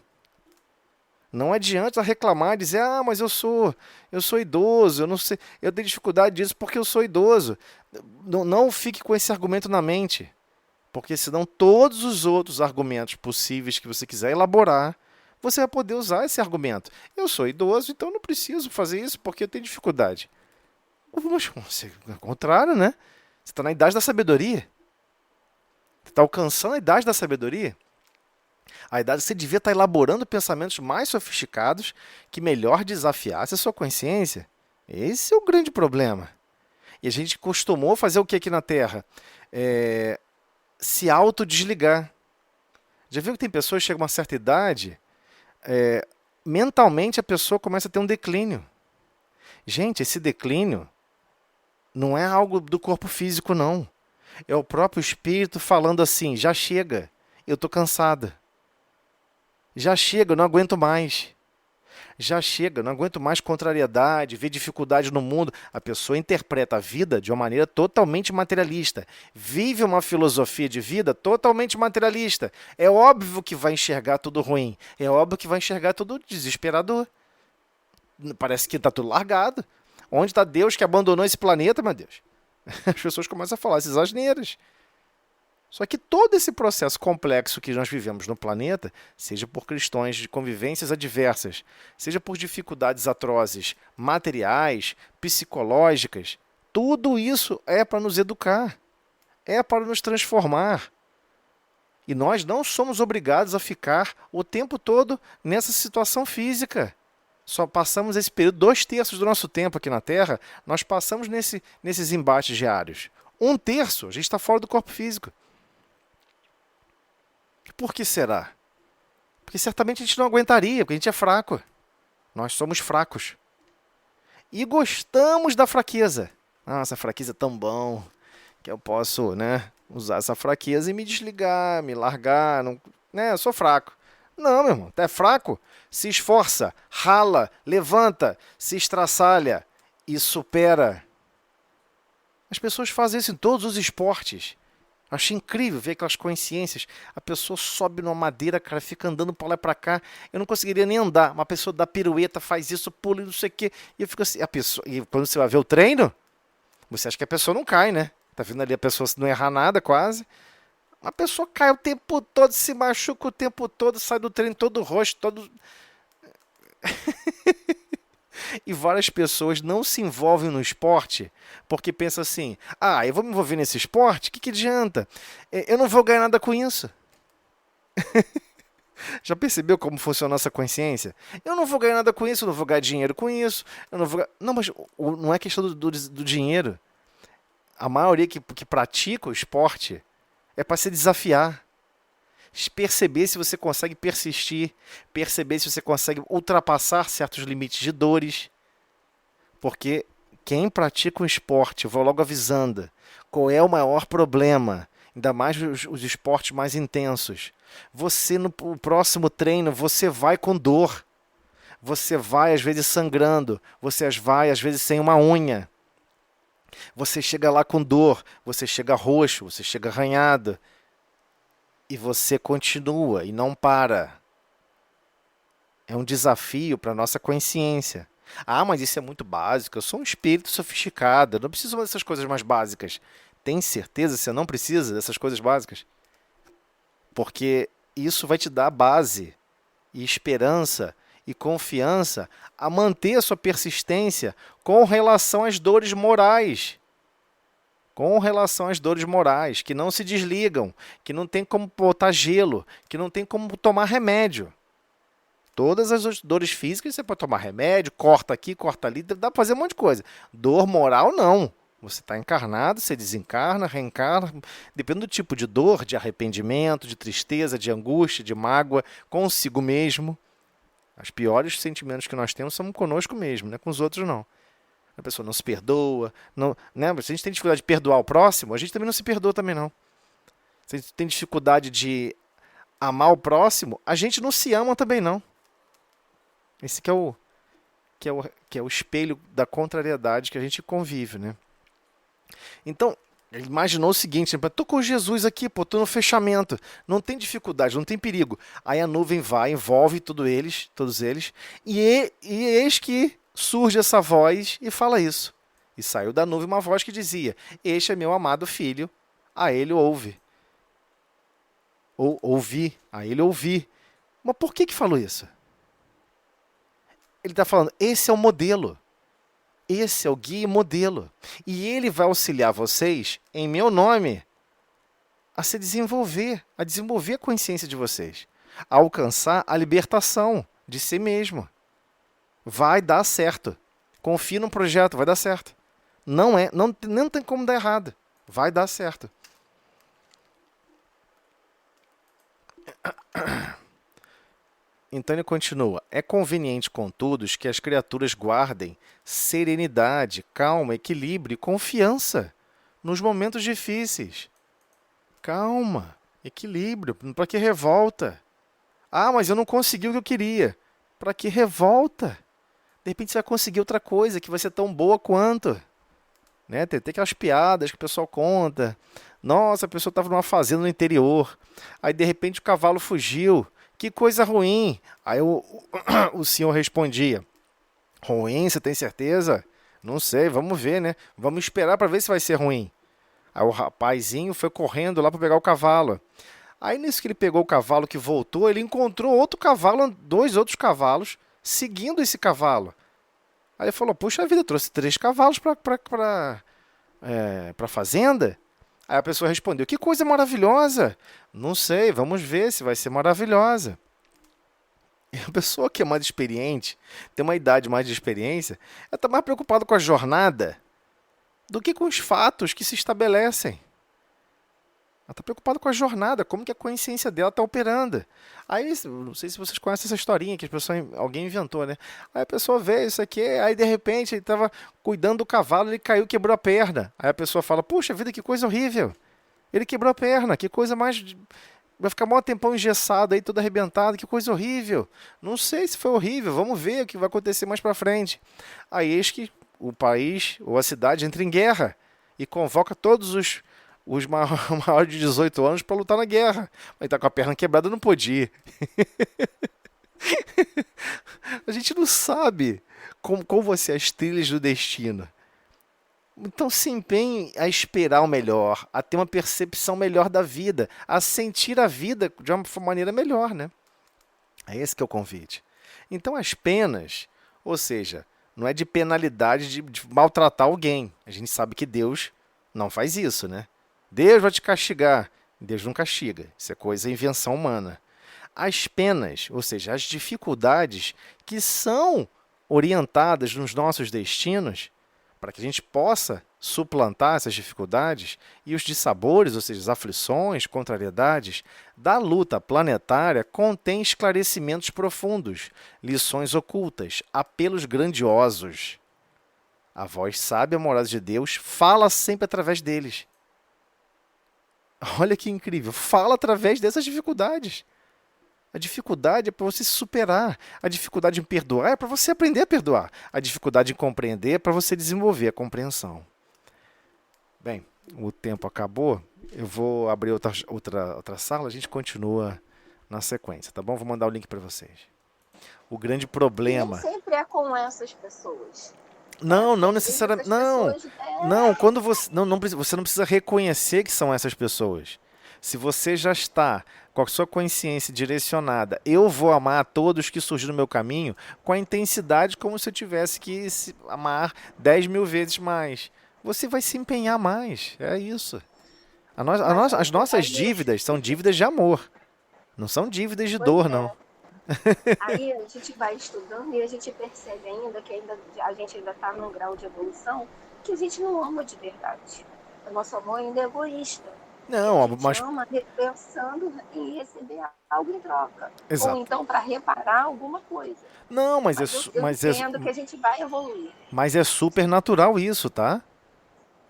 Não adianta reclamar e dizer, ah, mas eu sou idoso, eu não sei, eu tenho dificuldade disso porque eu sou idoso. Não fique com esse argumento na mente, porque senão todos os outros argumentos possíveis que você quiser elaborar, você vai poder usar esse argumento. Eu sou idoso, então não preciso fazer isso porque eu tenho dificuldade. Mas, é o contrário, né? Você está na idade da sabedoria. Você está alcançando a idade da sabedoria. A idade que você devia estar elaborando pensamentos mais sofisticados que melhor desafiassem a sua consciência. Esse é o grande problema. E a gente costumou fazer o que aqui na Terra? Se autodesligar. Já viu que tem pessoas que chegam a uma certa idade, mentalmente a pessoa começa a ter um declínio. Gente, esse declínio não é algo do corpo físico, não. É o próprio espírito falando assim, já chega, eu estou cansada. Já chega, eu não aguento mais. Já chega, eu não aguento mais contrariedade, ver dificuldade no mundo. A pessoa interpreta a vida de uma maneira totalmente materialista. Vive uma filosofia de vida totalmente materialista. É óbvio que vai enxergar tudo ruim. É óbvio que vai enxergar tudo desesperador. Parece que está tudo largado. Onde está Deus que abandonou esse planeta, meu Deus? As pessoas começam a falar essas asneiras. Só que todo esse processo complexo que nós vivemos no planeta, seja por questões de convivências adversas, seja por dificuldades atrozes, materiais, psicológicas, tudo isso é para nos educar, é para nos transformar. E nós não somos obrigados a ficar o tempo todo nessa situação física. Só passamos esse período, 2/3 do nosso tempo aqui na Terra, nós passamos nesses embates diários. 1/3, a gente está fora do corpo físico. Por que será? Porque certamente a gente não aguentaria, porque a gente é fraco. Nós somos fracos. E gostamos da fraqueza. Ah, essa fraqueza é tão bom que eu posso, né, usar essa fraqueza e me desligar, me largar. Não, né, eu sou fraco. Não, meu irmão, tu é fraco? Se esforça, rala, levanta, se estraçalha e supera. As pessoas fazem isso em todos os esportes. Achei incrível ver aquelas coincidências. A pessoa sobe numa madeira, cara, fica andando para lá e para cá. Eu não conseguiria nem andar. Uma pessoa dá pirueta, faz isso, pula e não sei o quê. E eu fico assim, e quando você vai ver o treino, você acha que a pessoa não cai, né? Tá vendo ali a pessoa se não errar nada quase. A pessoa cai o tempo todo, se machuca o tempo todo, sai do treino todo roxo, todo... E várias pessoas não se envolvem no esporte porque pensam assim, ah, eu vou me envolver nesse esporte? O que adianta? Eu não vou ganhar nada com isso. Já percebeu como funciona a nossa consciência? Eu não vou ganhar nada com isso, eu não vou ganhar dinheiro com isso. Eu não vou... Não, mas não é questão do dinheiro. A maioria que pratica o esporte é para se desafiar. Perceber se você consegue persistir, perceber se você consegue ultrapassar certos limites de dores. Porque quem pratica um esporte, eu vou logo avisando, qual é o maior problema, ainda mais os esportes mais intensos. Você, no próximo treino, você vai com dor. Você vai, às vezes, sangrando. Você vai, às vezes, sem uma unha. Você chega lá com dor. Você chega roxo, você chega arranhado. E você continua e não para. É um desafio para a nossa consciência. Ah, mas isso é muito básico, eu sou um espírito sofisticado, eu não preciso dessas coisas mais básicas. Tem certeza que você não precisa dessas coisas básicas? Porque isso vai te dar base e esperança e confiança a manter a sua persistência com relação às dores morais. Com relação às dores morais, que não se desligam, que não tem como botar gelo, que não tem como tomar remédio. Todas as dores físicas você pode tomar remédio, corta aqui, corta ali, dá para fazer um monte de coisa. Dor moral, não. Você está encarnado, você desencarna, reencarna, depende do tipo de dor, de arrependimento, de tristeza, de angústia, de mágoa, consigo mesmo. Os piores sentimentos que nós temos são conosco mesmo, né? Com os outros não. A pessoa não se perdoa, não, né? Se a gente tem dificuldade de perdoar o próximo, a gente também não se perdoa também não. Se a gente tem dificuldade de amar o próximo, a gente não se ama também não. Esse que é o espelho da contrariedade que a gente convive, né? Então, ele imaginou o seguinte, tô com Jesus aqui, pô, tô no fechamento, não tem dificuldade, não tem perigo. Aí a nuvem vai, envolve todos eles, e eis que surge essa voz e fala isso. E saiu da nuvem uma voz que dizia, este é meu amado filho, a ele ouve. Ou ouvi, a ele ouvi. Mas por que falou isso? Ele está falando, esse é o modelo. Esse é o guia e modelo. E ele vai auxiliar vocês, em meu nome, a se desenvolver, a desenvolver a consciência de vocês, a alcançar a libertação de si mesmo. Vai dar certo. Confie no projeto, vai dar certo. Não tem como dar errado. Vai dar certo. Então ele continua, é conveniente, contudo, que as criaturas guardem serenidade, calma, equilíbrio e confiança nos momentos difíceis. Calma, equilíbrio, para que revolta? Ah, mas eu não consegui o que eu queria. Para que revolta? De repente você vai conseguir outra coisa que vai ser tão boa quanto. Né? Tem aquelas piadas que o pessoal conta. Nossa, a pessoa estava numa fazenda no interior. Aí de repente o cavalo fugiu. Que coisa ruim. Aí o senhor respondia, ruim, você tem certeza? Não sei, vamos ver, né? Vamos esperar para ver se vai ser ruim. Aí o rapazinho foi correndo lá para pegar o cavalo. Aí nisso que ele pegou o cavalo que voltou, ele encontrou outro cavalo, 2 outros cavalos, seguindo esse cavalo. Aí ele falou, puxa vida, eu trouxe 3 cavalos para a fazenda. Aí a pessoa respondeu, que coisa maravilhosa. Não sei, vamos ver se vai ser maravilhosa. E a pessoa que é mais experiente, tem uma idade mais de experiência, ela está mais preocupada com a jornada do que com os fatos que se estabelecem. Ela está preocupada com a jornada, como que a consciência dela está operando. Aí, não sei se vocês conhecem essa historinha que alguém inventou, né? Aí a pessoa vê isso aqui, aí de repente ele estava cuidando do cavalo, ele caiu, quebrou a perna. Aí a pessoa fala, puxa vida, que coisa horrível. Ele quebrou a perna, que coisa mais... Vai ficar um tempão engessado aí, todo arrebentado, que coisa horrível. Não sei se foi horrível, vamos ver o que vai acontecer mais para frente. Aí eis que o país ou a cidade entra em guerra e convoca todos os maiores de 18 anos para lutar na guerra. Mas está com a perna quebrada, não podia ir. A gente não sabe como vão ser as trilhas do destino. Então se empenhe a esperar o melhor, a ter uma percepção melhor da vida, a sentir a vida de uma maneira melhor, né? É esse que é o convite. Então as penas, ou seja, não é de penalidade de maltratar alguém. A gente sabe que Deus não faz isso, né? Deus vai te castigar. Deus não castiga. Isso é coisa, invenção humana. As penas, ou seja, as dificuldades que são orientadas nos nossos destinos, para que a gente possa suplantar essas dificuldades e os dissabores, ou seja, as aflições, contrariedades, da luta planetária contém esclarecimentos profundos, lições ocultas, apelos grandiosos. A voz sábia e amorosa de Deus fala sempre através deles. Olha que incrível, fala através dessas dificuldades. A dificuldade é para você se superar. A dificuldade em perdoar é para você aprender a perdoar. A dificuldade em compreender é para você desenvolver a compreensão. Bem, o tempo acabou. Eu vou abrir outra sala. A gente continua na sequência, tá bom? Vou mandar o link para vocês. O grande problema... Nem sempre é com essas pessoas. Não necessariamente. Não, quando você não precisa reconhecer que são essas pessoas. Se você já está com a sua consciência direcionada, eu vou amar a todos que surgirem no meu caminho com a intensidade como se eu tivesse que amar 10 mil vezes mais. Você vai se empenhar mais. É isso. As nossas dívidas são dívidas de amor. Não são dívidas de Pois dor, não. é. Aí a gente vai estudando e a gente percebe ainda que a gente ainda está num grau de evolução que a gente não ama de verdade. O nosso amor ainda é egoísta. Não, A gente mas ama pensando em receber algo em troca. Ou exato. então para reparar alguma coisa. Não, Eu entendo que a gente vai evoluir. mas é super natural isso, tá?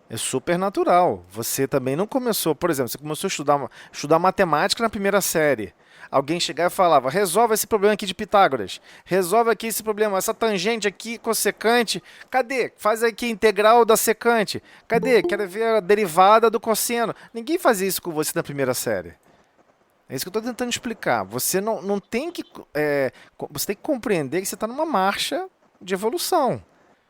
É super natural. Você também não começou, por exemplo, você começou a estudar matemática na primeira série. Alguém chegava e falava: resolve esse problema aqui de Pitágoras. Resolve aqui esse problema, essa tangente aqui, cossecante. Cadê? Faz aqui a integral da secante. Cadê? Quero ver a derivada do cosseno. Ninguém fazia isso com você na primeira série. É isso que eu estou tentando explicar. Você não tem que. Você tem que compreender que você está numa marcha de evolução.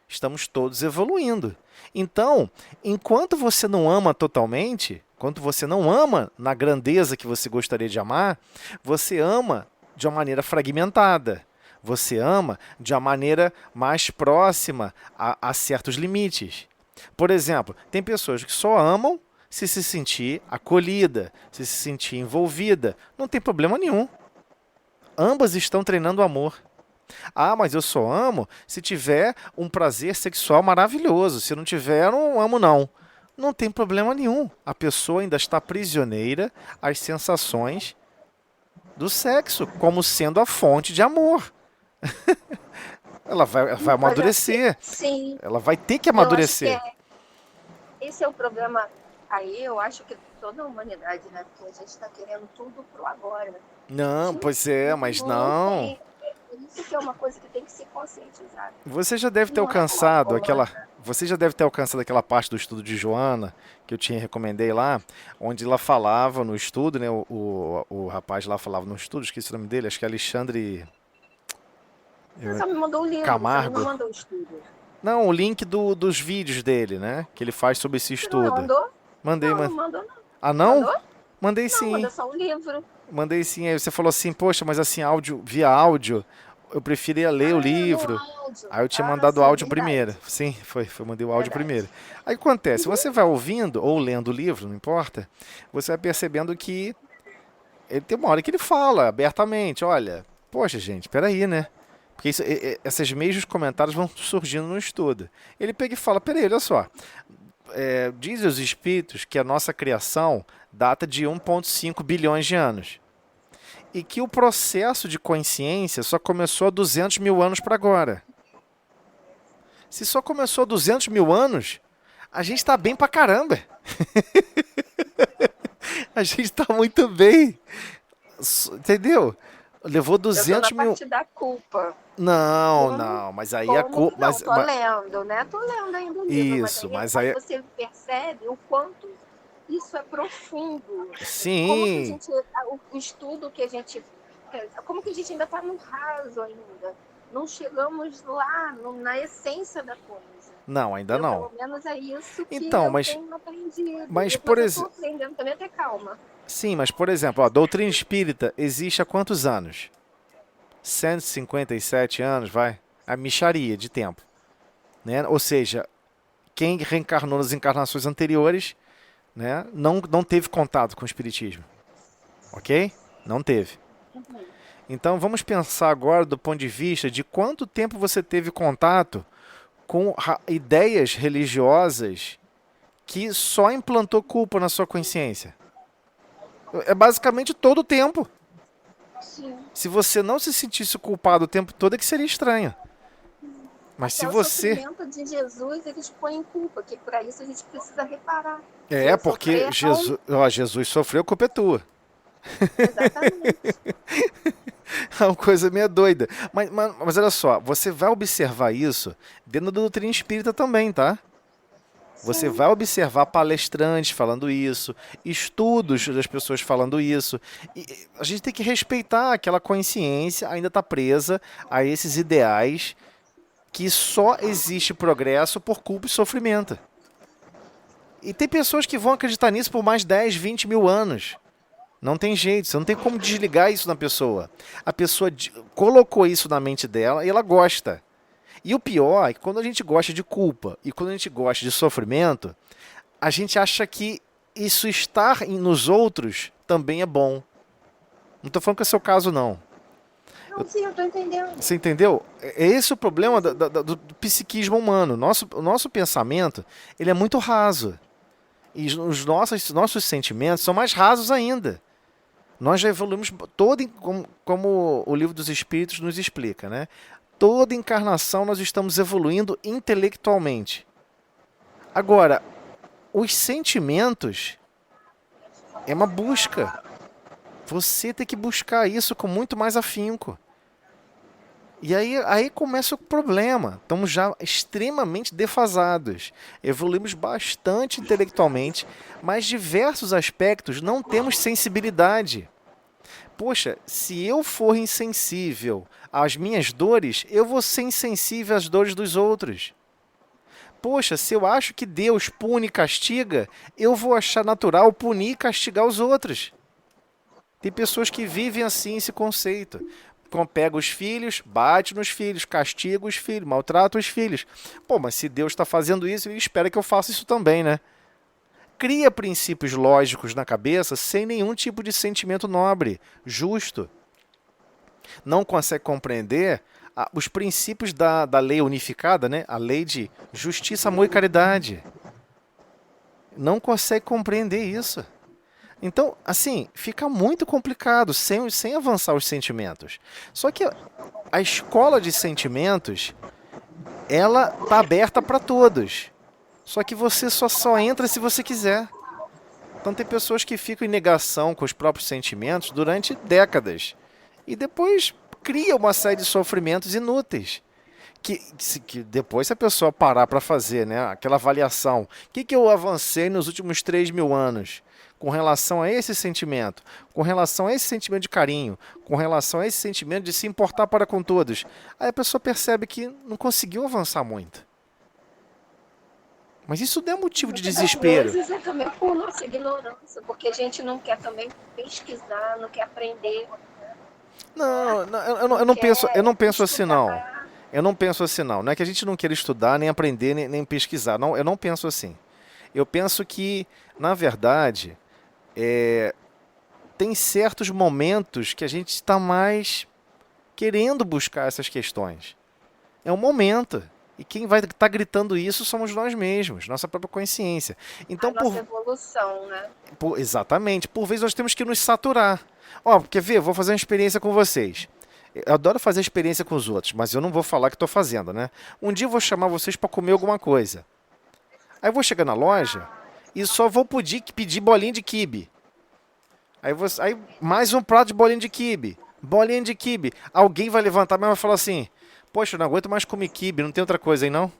Estamos todos evoluindo. Então, enquanto você não ama totalmente, enquanto você não ama na grandeza que você gostaria de amar, você ama de uma maneira fragmentada. Você ama de uma maneira mais próxima a certos limites. Por exemplo, tem pessoas que só amam se sentir acolhida, se sentir envolvida. Não tem problema nenhum. Ambas estão treinando o amor. Ah, mas eu só amo se tiver um prazer sexual maravilhoso. Se não tiver, eu não amo, não. Não tem problema nenhum. A pessoa ainda está prisioneira às sensações do sexo, como sendo a fonte de amor. Ela vai Mas amadurecer. sim, Ela vai ter que eu acho que amadurecer. esse é o problema. Aí eu acho que toda a humanidade, né? Porque a gente está querendo tudo pro agora. Não, pois é, mas não. Isso que é uma coisa que tem que se conscientizar. Você já deve ter Não é alcançado agora. você já deve ter alcançado aquela parte do estudo de Joana que eu tinha recomendei lá, onde ela falava no estudo, né? O rapaz lá falava no estudo, esqueci o nome dele, acho que é Alexandre Você só me mandou o livro, você não me Camargo. mandou o estudo. Não, o link dos vídeos dele, né? Que ele faz sobre esse Você não me estudo. mandou? Mandei, Não, não mandou não. Ah, não? Mandou? Mandei Não, sim. manda só o livro. Mandei sim. Aí você falou assim, poxa, mas assim, via áudio, eu preferia ler o No livro. áudio. Aí eu tinha Ah, mandado o sim, áudio verdade. primeiro. Sim, mandei o áudio Verdade. primeiro. Aí o que acontece? Você vai ouvindo ou lendo o livro, não importa, você vai percebendo que ele tem uma hora que ele fala abertamente, olha, poxa, gente, peraí, né? Porque esses mesmos comentários vão surgindo no estudo. Ele pega e fala, peraí, olha só, diz os espíritos que a nossa criação data de 1,5 bilhões de anos. E que o processo de consciência só começou há 200 mil anos para agora. Se só começou há 200 mil anos, a gente tá bem pra caramba. A gente tá muito bem. Entendeu? Levou Eu tô 200 na mil. parte da culpa. Não, Como, não, mas aí a como culpa. que não? Tô lendo, né? Tô lendo ainda o livro, Isso, mas mas aí. você percebe o quanto isso é profundo. Como que a Sim. gente, o estudo que a gente, como que a gente ainda está no raso ainda? Não chegamos lá, na essência da coisa. Não, ainda não. Pelo menos é isso que Então, eu tenho aprendido. Mas por eu exemplo. estou aprendendo também a ter calma. Sim, mas por exemplo, a doutrina espírita existe há quantos anos? 157 anos, vai? A mixaria de tempo. Né? Ou seja, quem reencarnou nas encarnações anteriores, né, não teve contato com o espiritismo. Ok? Não teve. Então vamos pensar agora do ponto de vista de quanto tempo você teve contato com ideias religiosas que só implantou culpa na sua consciência. É basicamente todo o tempo. Sim. Se você não se sentisse culpado o tempo todo, é que seria estranho. Mas se Até o você... sofrimento de Jesus, eles põem culpa, que para isso a gente precisa reparar. porque Jesus sofreu, a culpa é tua. Exatamente. É uma coisa meio doida. Mas olha só, você vai observar isso dentro da doutrina espírita também, tá? Você vai observar palestrantes falando isso, estudos das pessoas falando isso. E a gente tem que respeitar aquela consciência, ainda está presa a esses ideais que só existe progresso por culpa e sofrimento. E tem pessoas que vão acreditar nisso por mais 10, 20 mil anos. Não tem jeito, você não tem como desligar isso na pessoa. A pessoa colocou isso na mente dela e ela gosta. E o pior é que quando a gente gosta de culpa e quando a gente gosta de sofrimento, a gente acha que isso estar nos outros também é bom. Não estou falando que é o seu caso, não. Não, sim, eu tô entendendo. Você entendeu? É esse o problema do psiquismo humano. O nosso pensamento ele é muito raso. E os nossos sentimentos são mais rasos ainda. Nós já evoluímos como o livro dos Espíritos nos explica, né? Toda encarnação nós estamos evoluindo intelectualmente. Agora, os sentimentos é uma busca. Você tem que buscar isso com muito mais afinco. E aí começa o problema. Estamos já extremamente defasados. Evoluímos bastante intelectualmente, mas diversos aspectos não temos sensibilidade. Poxa, se eu for insensível às minhas dores, eu vou ser insensível às dores dos outros. Poxa, se eu acho que Deus pune e castiga, eu vou achar natural punir e castigar os outros. Tem pessoas que vivem assim esse conceito. Pega os filhos, bate nos filhos, castiga os filhos, maltrata os filhos. Pô, mas se Deus está fazendo isso, ele espera que eu faça isso também, né? Cria princípios lógicos na cabeça sem nenhum tipo de sentimento nobre, justo. Não consegue compreender os princípios da lei unificada, né? A lei de justiça, amor e caridade. Não consegue compreender isso. Então, assim, fica muito complicado sem avançar os sentimentos. Só que a escola de sentimentos, ela tá aberta para todos. Só que você só entra se você quiser. Então tem pessoas que ficam em negação com os próprios sentimentos durante décadas. E depois cria uma série de sofrimentos inúteis. Que depois, se a pessoa parar para fazer, né, aquela avaliação, o que eu avancei nos últimos 3.000 anos com relação a esse sentimento, com relação a esse sentimento de carinho, com relação a esse sentimento de se importar para com todos, aí a pessoa percebe que não conseguiu avançar muito. Mas isso não é motivo de desespero. Às vezes é também por nossa ignorância, porque a gente não quer também pesquisar, não quer aprender. Não, eu não penso assim, não. Eu não penso assim, não. Não é que a gente não queira estudar, nem aprender, nem pesquisar. Não, eu não penso assim. Eu penso que, na verdade, tem certos momentos que a gente está mais querendo buscar essas questões. É um momento. E quem vai estar gritando isso somos nós mesmos, nossa própria consciência. Então, a nossa evolução, né? Exatamente. Por vezes nós temos que nos saturar. Ó, quer ver? Vou fazer uma experiência com vocês. Eu adoro fazer experiência com os outros, mas eu não vou falar que estou fazendo, né? Um dia eu vou chamar vocês para comer alguma coisa. Aí eu vou chegar na loja e só vou pedir bolinha de quibe. Aí mais um prato de bolinha de quibe. Bolinha de quibe. Alguém vai levantar e vai falar assim: poxa, eu não aguento mais comer quibe, não tem outra coisa aí não?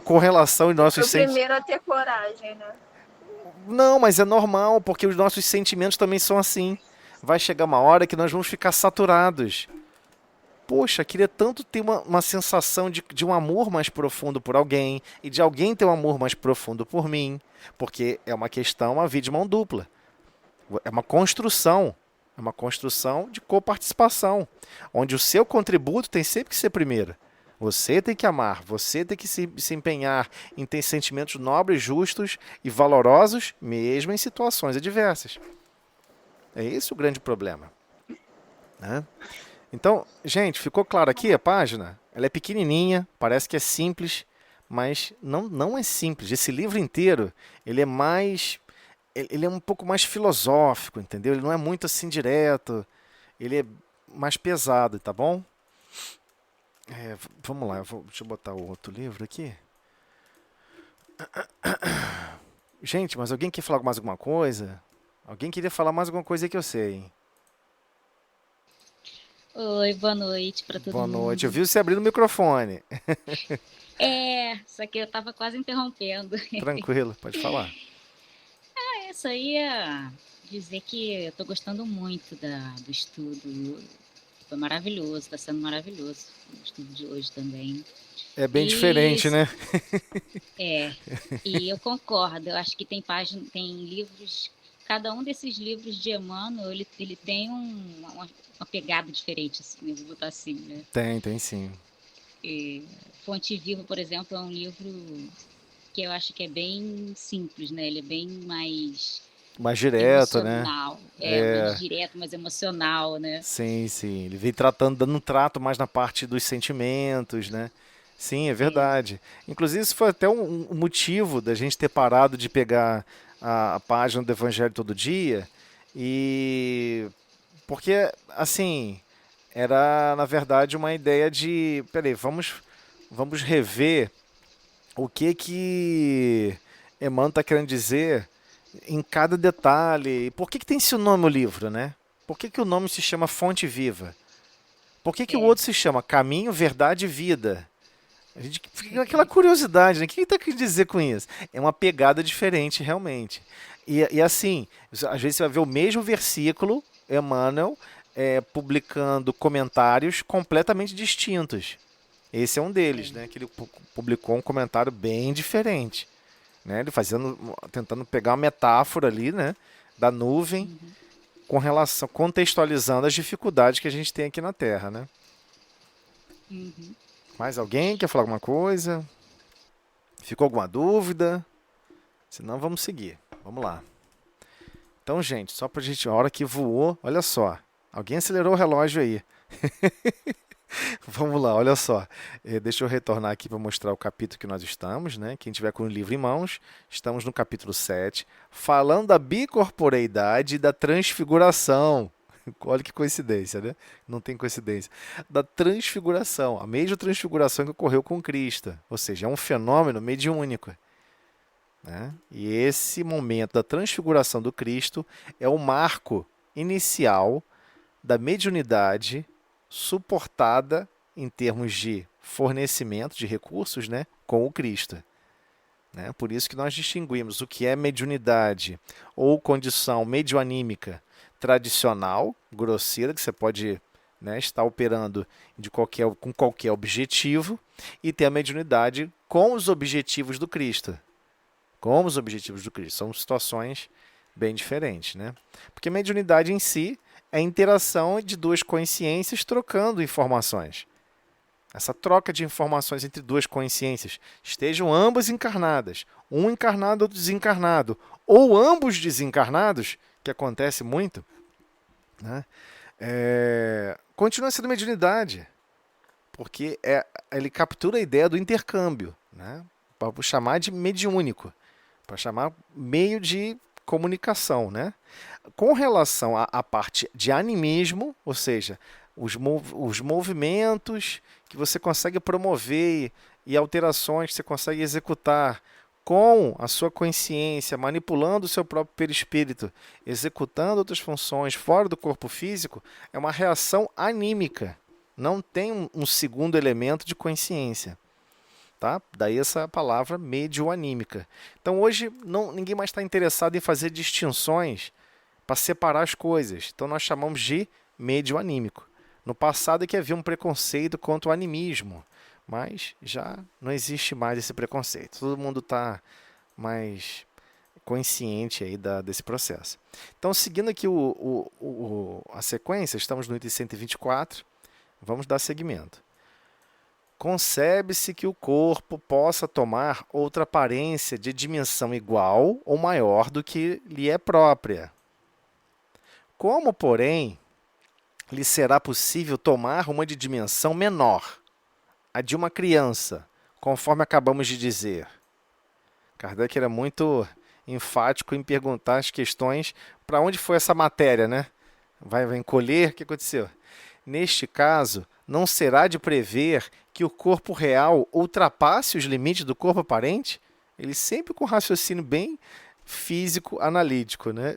Com relação aos nossos sentimentos. Primeiro a ter coragem, né? Não, mas é normal, porque os nossos sentimentos também são assim. Vai chegar uma hora que nós vamos ficar saturados. Poxa, queria tanto ter uma sensação de um amor mais profundo por alguém e de alguém ter um amor mais profundo por mim, porque é uma questão, uma via de mão dupla. É uma construção de coparticipação, onde o seu contributo tem sempre que ser primeiro. Você tem que amar, você tem que se empenhar em ter sentimentos nobres, justos e valorosos, mesmo em situações adversas. É esse o grande problema, né? Então, gente, ficou claro aqui a página? Ela é pequenininha, parece que é simples, mas não é simples. Esse livro inteiro, ele é um pouco mais filosófico, entendeu? Ele não é muito assim direto, ele é mais pesado, tá bom? Vamos lá, deixa eu botar o outro livro aqui. Gente, mas alguém quer falar mais alguma coisa? Alguém queria falar mais alguma coisa aí que eu sei, hein? Oi, boa noite para todo mundo. Boa noite. Eu vi você abrindo o microfone. Só que eu estava quase interrompendo. Tranquilo, pode falar. Eu só ia dizer que eu estou gostando muito do estudo. foi maravilhoso, está sendo maravilhoso o estudo de hoje também. É bem E diferente, né? e eu concordo, eu acho que tem livros, cada um desses livros de Emmanuel, ele tem uma pegada diferente, assim, né? Vou botar assim, né? Tem sim. Fonte Viva, por exemplo, é um livro que eu acho que é bem simples, né? Ele é bem mais Mais direto, né? emocional, mais direto, mais emocional, né? Sim. Ele vem dando um trato mais na parte dos sentimentos, né? Sim, é verdade. Inclusive, isso foi até um motivo da gente ter parado de pegar a página do Evangelho todo dia. E porque, assim, era na verdade uma ideia de, peraí, vamos rever o que Emmanuel está querendo dizer em cada detalhe. Por que tem esse nome o livro, né? Por que o nome se chama Fonte Viva? Por que o outro se chama Caminho, Verdade e Vida? A gente fica com aquela curiosidade, né? O que ele está querendo dizer com isso? É uma pegada diferente, realmente. E assim, às vezes você vai ver o mesmo versículo, Emmanuel, publicando comentários completamente distintos. Esse é um deles, né? Que ele publicou um comentário bem diferente, né? Ele tentando pegar uma metáfora ali, né? Da nuvem, com relação, contextualizando as dificuldades que a gente tem aqui na Terra, né? Mais alguém quer falar alguma coisa? Ficou alguma dúvida? Senão vamos seguir. Vamos lá. Então, gente, só pra gente, a hora que voou, olha só. Alguém acelerou o relógio aí. Vamos lá, olha só. Deixa eu retornar aqui para mostrar o capítulo que nós estamos, né? Quem tiver com o livro em mãos, estamos no capítulo 7, falando da bicorporeidade e da transfiguração. Olha que coincidência, né? Não tem coincidência. Da transfiguração, a mesma transfiguração que ocorreu com Cristo. Ou seja, é um fenômeno mediúnico, né? E esse momento da transfiguração do Cristo é o marco inicial da mediunidade suportada em termos de fornecimento de recursos, né, com o Cristo. Né? Por isso que nós distinguimos o que é mediunidade ou condição medioanímica tradicional, grosseira, que você pode, né, estar operando com qualquer objetivo, e ter a mediunidade com os objetivos do Cristo. Com os objetivos do Cristo. São situações bem diferentes, né? Porque a mediunidade em si é a interação de duas consciências trocando informações. Essa troca de informações entre duas consciências, estejam ambas encarnadas, um encarnado, outro desencarnado, ou ambos desencarnados, que acontece muito, né? Continua sendo mediunidade, porque ele captura a ideia do intercâmbio, né? Para chamar de mediúnico, para chamar meio de comunicação, né? Com relação à parte de animismo, ou seja, os movimentos que você consegue promover e alterações que você consegue executar com a sua consciência, manipulando o seu próprio perispírito, executando outras funções fora do corpo físico, é uma reação anímica. Não tem um segundo elemento de consciência. Tá? Daí essa palavra medioanímica. Então hoje ninguém mais está interessado em fazer distinções para separar as coisas. Então nós chamamos de medioanímico. No passado é que havia um preconceito contra o animismo, mas já não existe mais esse preconceito. Todo mundo está mais consciente aí desse processo. Então, seguindo aqui a sequência, estamos no item 124, vamos dar seguimento. Concebe-se que o corpo possa tomar outra aparência de dimensão igual ou maior do que lhe é própria. Como, porém, lhe será possível tomar uma de dimensão menor, a de uma criança, conforme acabamos de dizer? Kardec era muito enfático em perguntar as questões: para onde foi essa matéria, né? Vai encolher? O que aconteceu? Neste caso, não será de prever que o corpo real ultrapasse os limites do corpo aparente? Ele sempre com raciocínio bem físico-analítico, né?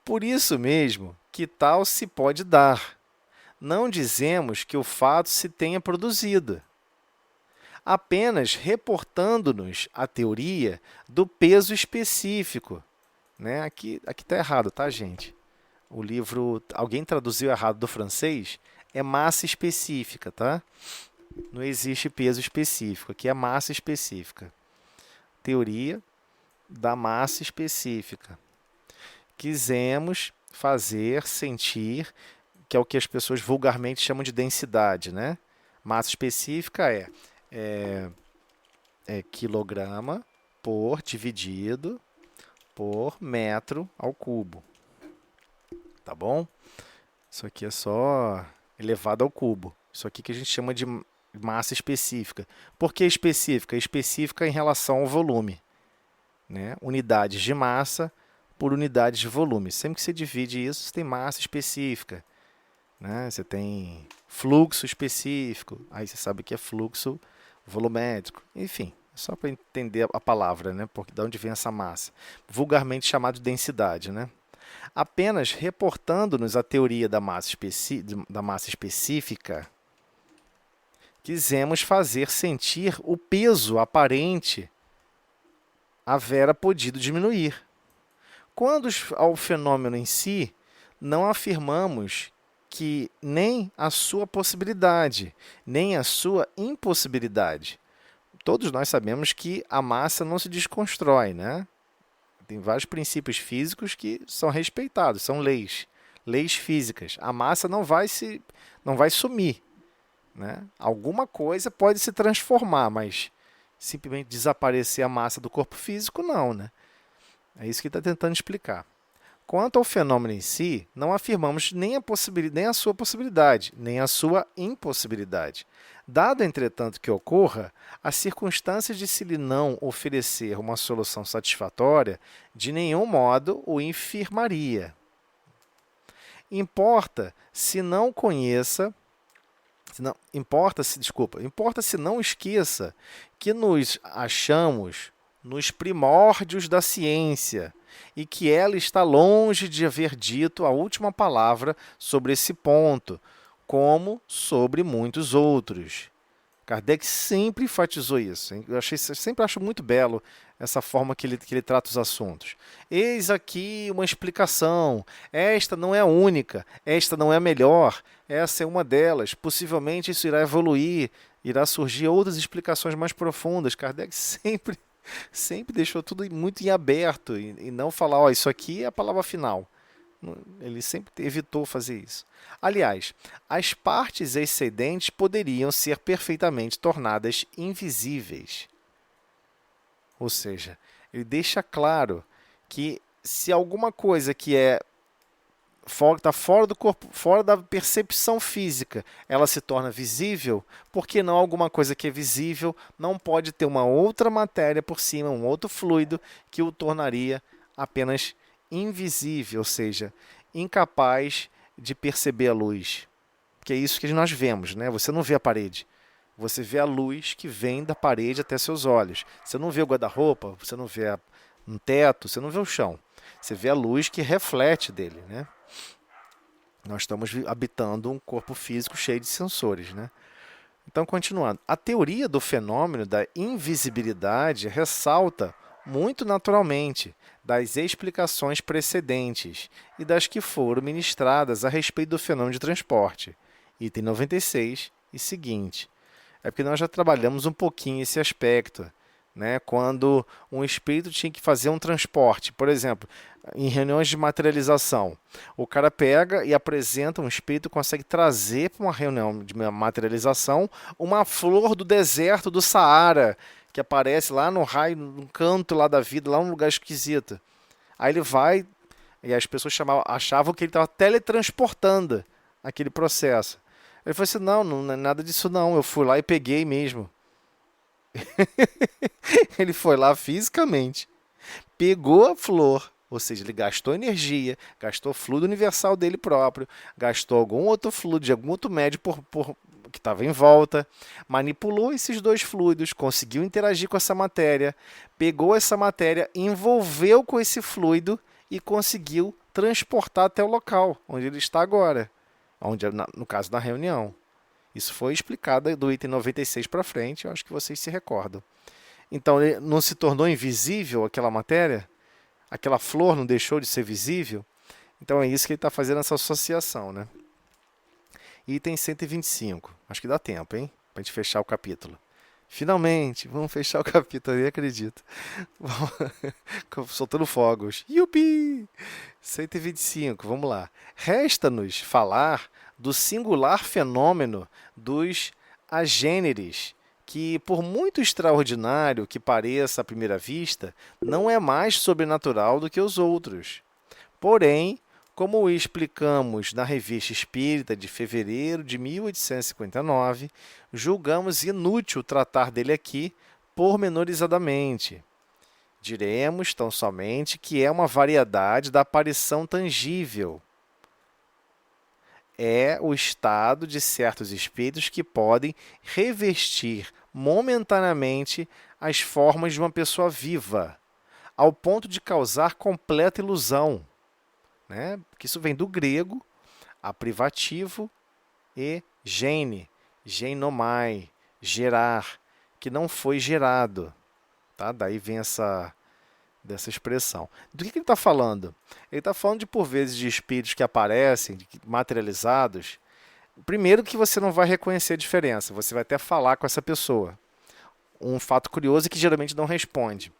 Por isso mesmo que tal se pode dar. Não dizemos que o fato se tenha produzido, apenas reportando-nos a teoria do peso específico. Né? Aqui está errado, tá, gente? O livro, alguém traduziu errado do francês, é massa específica, tá? Não existe peso específico, aqui é massa específica. Teoria da massa específica. Quisemos fazer sentir, que é o que as pessoas vulgarmente chamam de densidade, né? Massa específica é quilograma por dividido por metro ao cubo. Tá bom? Isso aqui é só elevado ao cubo. Isso aqui que a gente chama de massa específica. Por que específica? Específica em relação ao volume, né? Unidades de massa por unidades de volume. Sempre que você divide isso, você tem massa específica, né? Você tem fluxo específico, aí você sabe que é fluxo volumétrico. Enfim, só para entender a palavra, né? Porque de onde vem essa massa? Vulgarmente chamado de densidade, né? Apenas reportando-nos a teoria da massa específica, quisemos fazer sentir o peso aparente havera podido diminuir. Quando ao fenômeno em si, não afirmamos que nem a sua possibilidade, nem a sua impossibilidade. Todos nós sabemos que a massa não se desconstrói, né? Tem vários princípios físicos que são respeitados, são leis físicas. A massa não vai sumir, né? Alguma coisa pode se transformar, mas simplesmente desaparecer a massa do corpo físico, não, né? É isso que ele está tentando explicar. Quanto ao fenômeno em si, não afirmamos nem a sua possibilidade, nem a sua impossibilidade. Dado, entretanto, que ocorra, as circunstâncias de se lhe não oferecer uma solução satisfatória, de nenhum modo o infirmaria. Importa se não esqueça que nos achamos nos primórdios da ciência e que ela está longe de haver dito a última palavra sobre esse ponto, como sobre muitos outros. Kardec sempre enfatizou isso. Eu sempre acho muito belo essa forma que ele trata os assuntos. Eis aqui uma explicação. Esta não é a única, esta não é a melhor, essa é uma delas. Possivelmente isso irá evoluir, irá surgir outras explicações mais profundas. Kardec sempre deixou tudo muito em aberto e não falar, ó, isso aqui é a palavra final. Ele sempre evitou fazer isso. Aliás, as partes excedentes poderiam ser perfeitamente tornadas invisíveis. Ou seja, ele deixa claro que se alguma coisa que está fora do corpo, fora da percepção física, ela se torna visível, por que não alguma coisa que é visível não pode ter uma outra matéria por cima, um outro fluido que o tornaria apenas invisível, ou seja, incapaz de perceber a luz. Que é isso que nós vemos, né? Você não vê a parede, você vê a luz que vem da parede até seus olhos. Você não vê o guarda-roupa, você não vê um teto, você não vê o chão. Você vê a luz que reflete dele, né? Nós estamos habitando um corpo físico cheio de sensores, né? Então, continuando. A teoria do fenômeno da invisibilidade ressalta muito naturalmente das explicações precedentes e das que foram ministradas a respeito do fenômeno de transporte. Item 96 e seguinte. É porque nós já trabalhamos um pouquinho esse aspecto, né? Quando um espírito tinha que fazer um transporte, por exemplo, em reuniões de materialização, o cara pega e apresenta um espírito, consegue trazer para uma reunião de materialização uma flor do deserto do Saara, que aparece lá no raio, no canto lá da vida, lá num lugar esquisito. Aí ele vai, e as pessoas achavam que ele estava teletransportando aquele processo. Ele falou assim, não é nada disso não, eu fui lá e peguei mesmo. Ele foi lá fisicamente, pegou a flor, ou seja, ele gastou energia, gastou fluido universal dele próprio, gastou algum outro fluido de algum outro médio que estava em volta, manipulou esses dois fluidos, conseguiu interagir com essa matéria, pegou essa matéria, envolveu com esse fluido e conseguiu transportar até o local onde ele está agora, no caso da reunião. Isso foi explicado do item 96 para frente, eu acho que vocês se recordam. Então, ele não se tornou invisível aquela matéria? Aquela flor não deixou de ser visível? Então é isso que ele está fazendo essa associação, né? Item 125. Acho que dá tempo, hein? Pra gente fechar o capítulo. Finalmente, vamos fechar o capítulo, eu nem acredito. Soltando fogos. Yupi! 125, vamos lá. Resta-nos falar do singular fenômeno dos agêneres, que, por muito extraordinário que pareça à primeira vista, não é mais sobrenatural do que os outros. Porém, como o explicamos na Revista Espírita de fevereiro de 1859, julgamos inútil tratar dele aqui pormenorizadamente. Diremos tão somente que é uma variedade da aparição tangível. É o estado de certos espíritos que podem revestir momentaneamente as formas de uma pessoa viva, ao ponto de causar completa ilusão, né? Porque isso vem do grego, a privativo e gene, genomai, gerar, que não foi gerado. Tá? Daí vem dessa expressão. Do que ele está falando? Ele está falando de, por vezes, de espíritos que aparecem, materializados. Primeiro que você não vai reconhecer a diferença, você vai até falar com essa pessoa. Um fato curioso é que geralmente não responde.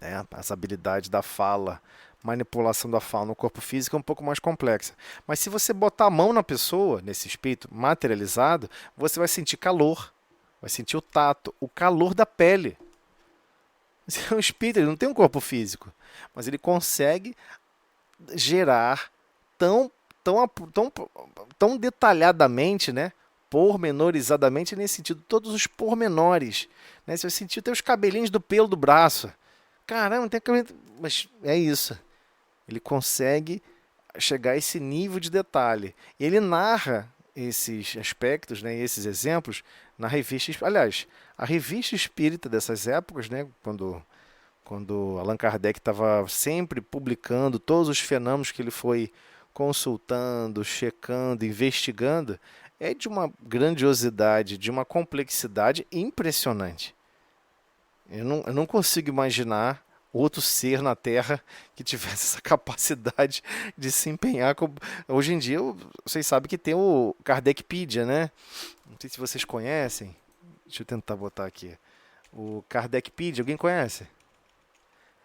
Né? Essa habilidade da fala, manipulação da fala no corpo físico é um pouco mais complexa. Mas se você botar a mão na pessoa, nesse espírito materializado, você vai sentir calor, vai sentir o tato, o calor da pele. É um espírito, ele não tem um corpo físico, mas ele consegue gerar tão detalhadamente, né? Pormenorizadamente, nesse sentido, todos os pormenores. Né? Você vai sentir até os cabelinhos do pelo do braço. Caramba, não tem cabelo. Mas é isso. Ele consegue chegar a esse nível de detalhe. E ele narra esses aspectos, né, esses exemplos, na revista. Aliás, a revista espírita dessas épocas, né, quando Allan Kardec estava sempre publicando todos os fenômenos que ele foi consultando, checando, investigando, é de uma grandiosidade, de uma complexidade impressionante. Eu não consigo imaginar outro ser na Terra que tivesse essa capacidade de se empenhar. Hoje em dia, vocês sabem que tem o Kardecpedia, né? Não sei se vocês conhecem. Deixa eu tentar botar aqui. O Kardecpedia, alguém conhece?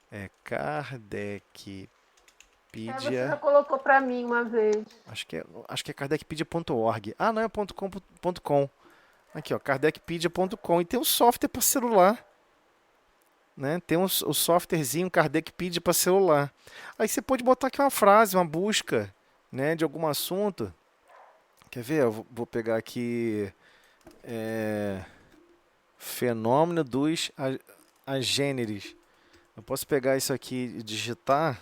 É Kardecpedia. Você já colocou para mim uma vez. Acho que é kardecpedia.org. Ah, não, é .com. Aqui, ó, kardecpedia.com. E tem um software para celular. Né? Tem o softwarezinho Kardecpedia para celular. Aí você pode botar aqui uma frase, uma busca, né, de algum assunto. Quer ver? Eu vou pegar aqui fenômeno dos agêneres. Eu posso pegar isso aqui e digitar.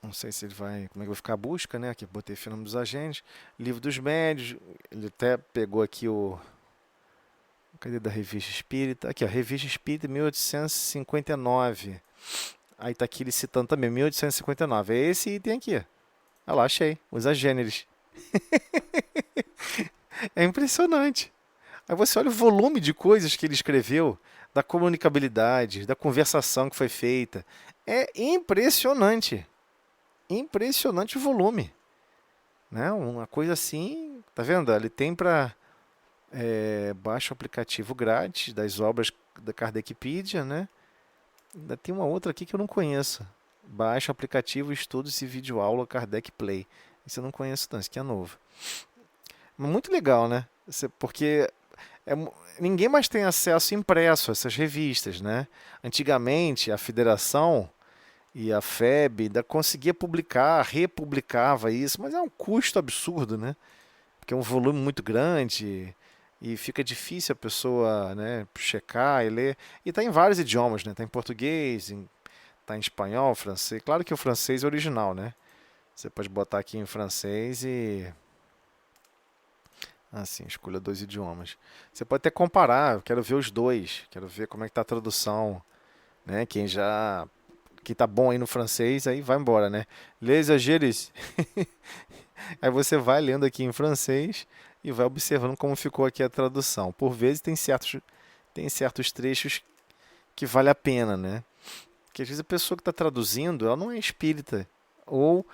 Não sei se ele vai. Como é que vai ficar a busca, né? Aqui botei fenômeno dos agêneres. Livro dos médios. Ele até pegou aqui o. Cadê da Revista Espírita? Aqui, ó, Revista Espírita 1859. Aí tá aqui ele citando também, 1859. É esse item aqui. Olha lá, achei. Os agêneres. É impressionante. Aí você olha o volume de coisas que ele escreveu, da comunicabilidade, da conversação que foi feita. É impressionante. Impressionante o volume. Né? Uma coisa assim, tá vendo? Ele tem para... baixa o aplicativo grátis das obras da Kardecpedia, né? Ainda tem uma outra aqui que eu não conheço. Baixa o aplicativo Estudos e Videoaula Kardec Play. Isso eu não conheço não, isso aqui é novo. Mas muito legal, né? Porque ninguém mais tem acesso impresso a essas revistas, né? Antigamente a Federação e a FEB ainda conseguia publicar, republicava isso, mas é um custo absurdo, né? Porque é um volume muito grande e fica difícil a pessoa, né, checar e ler. E está em vários idiomas, né? Está em português, está em espanhol, francês. Claro que o francês é original, né? Você pode botar aqui em francês e... Assim, escolha 2 idiomas. Você pode até comparar, eu quero ver os dois. Quero ver como é que está a tradução, né? Quem tá bom aí no francês, aí vai embora, né? Les agêneres. Aí você vai lendo aqui em francês e vai observando como ficou aqui a tradução. Por vezes tem certos trechos que vale a pena, né? Porque às vezes a pessoa que está traduzindo, ela não é espírita. Ou,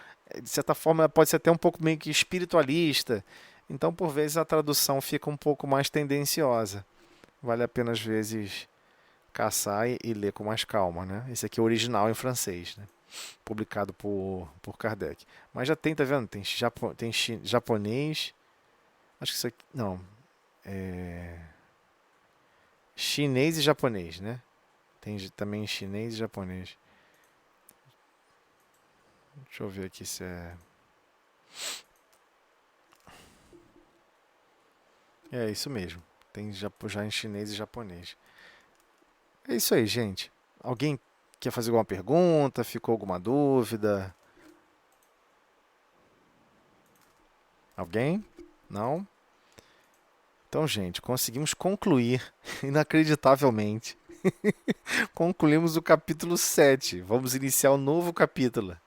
de certa forma, ela pode ser até um pouco meio que espiritualista. Então, por vezes, a tradução fica um pouco mais tendenciosa. Vale a pena, às vezes, caçar e ler com mais calma, né? Esse aqui é o original em francês, né? Publicado por Kardec. Mas já tem, tá vendo? Tem japonês. Acho que isso aqui. Não. Chinês e japonês, né? Tem também chinês e japonês. Deixa eu ver aqui se é. É isso mesmo. Tem já em chinês e japonês. É isso aí, gente. Alguém quer fazer alguma pergunta? Ficou alguma dúvida? Alguém? Não? Então, gente, conseguimos concluir, inacreditavelmente. Concluímos o capítulo 7. Vamos iniciar um novo capítulo.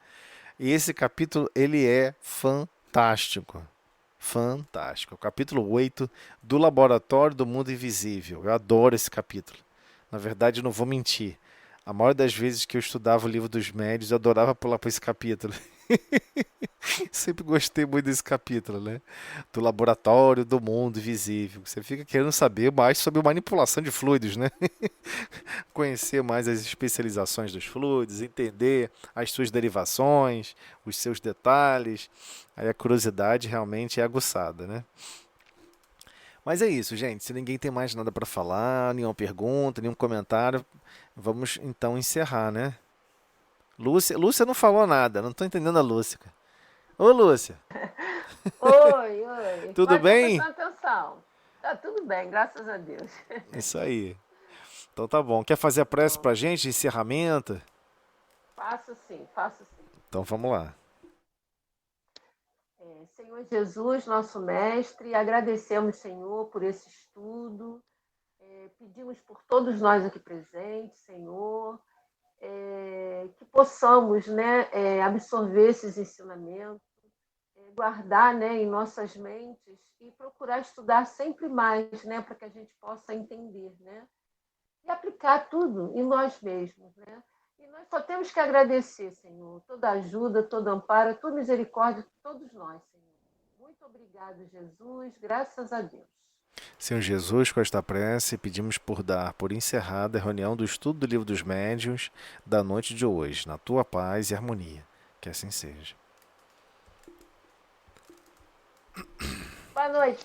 E esse capítulo, ele é fantástico. Fantástico. O capítulo 8 do Laboratório do Mundo Invisível. Eu adoro esse capítulo. Na verdade, eu não vou mentir. A maioria das vezes que eu estudava o livro dos médios, eu adorava pular para esse capítulo. Sempre gostei muito desse capítulo, né? Do Laboratório do Mundo Invisível. Você fica querendo saber mais sobre manipulação de fluidos, né? Conhecer mais as especializações dos fluidos, entender as suas derivações, os seus detalhes. Aí a curiosidade realmente é aguçada, né? Mas é isso, gente. Se ninguém tem mais nada para falar, nenhuma pergunta, nenhum comentário, vamos então encerrar, né? Lúcia não falou nada, não estou entendendo a Lúcia. Ô, Lúcia. Oi. Tudo Mas bem? tô prestando atenção. Tá tudo bem, graças a Deus. Isso aí. Então tá bom. Quer fazer a prece pra gente de encerramento? Faço sim, faço sim. Então vamos lá. Senhor Jesus, nosso mestre, agradecemos, Senhor, por esse estudo. Pedimos por todos nós aqui presentes, Senhor, que possamos, né, absorver esses ensinamentos, guardar, né, em nossas mentes e procurar estudar sempre mais, né, para que a gente possa entender, né, e aplicar tudo em nós mesmos, né. E nós só temos que agradecer, Senhor, toda ajuda, todo amparo, toda misericórdia de todos nós, Senhor. Muito obrigado, Jesus, graças a Deus. Senhor Jesus, com esta prece, pedimos por encerrada a reunião do estudo do Livro dos Médiuns da noite de hoje, na tua paz e harmonia. Que assim seja. Boa noite, pessoal.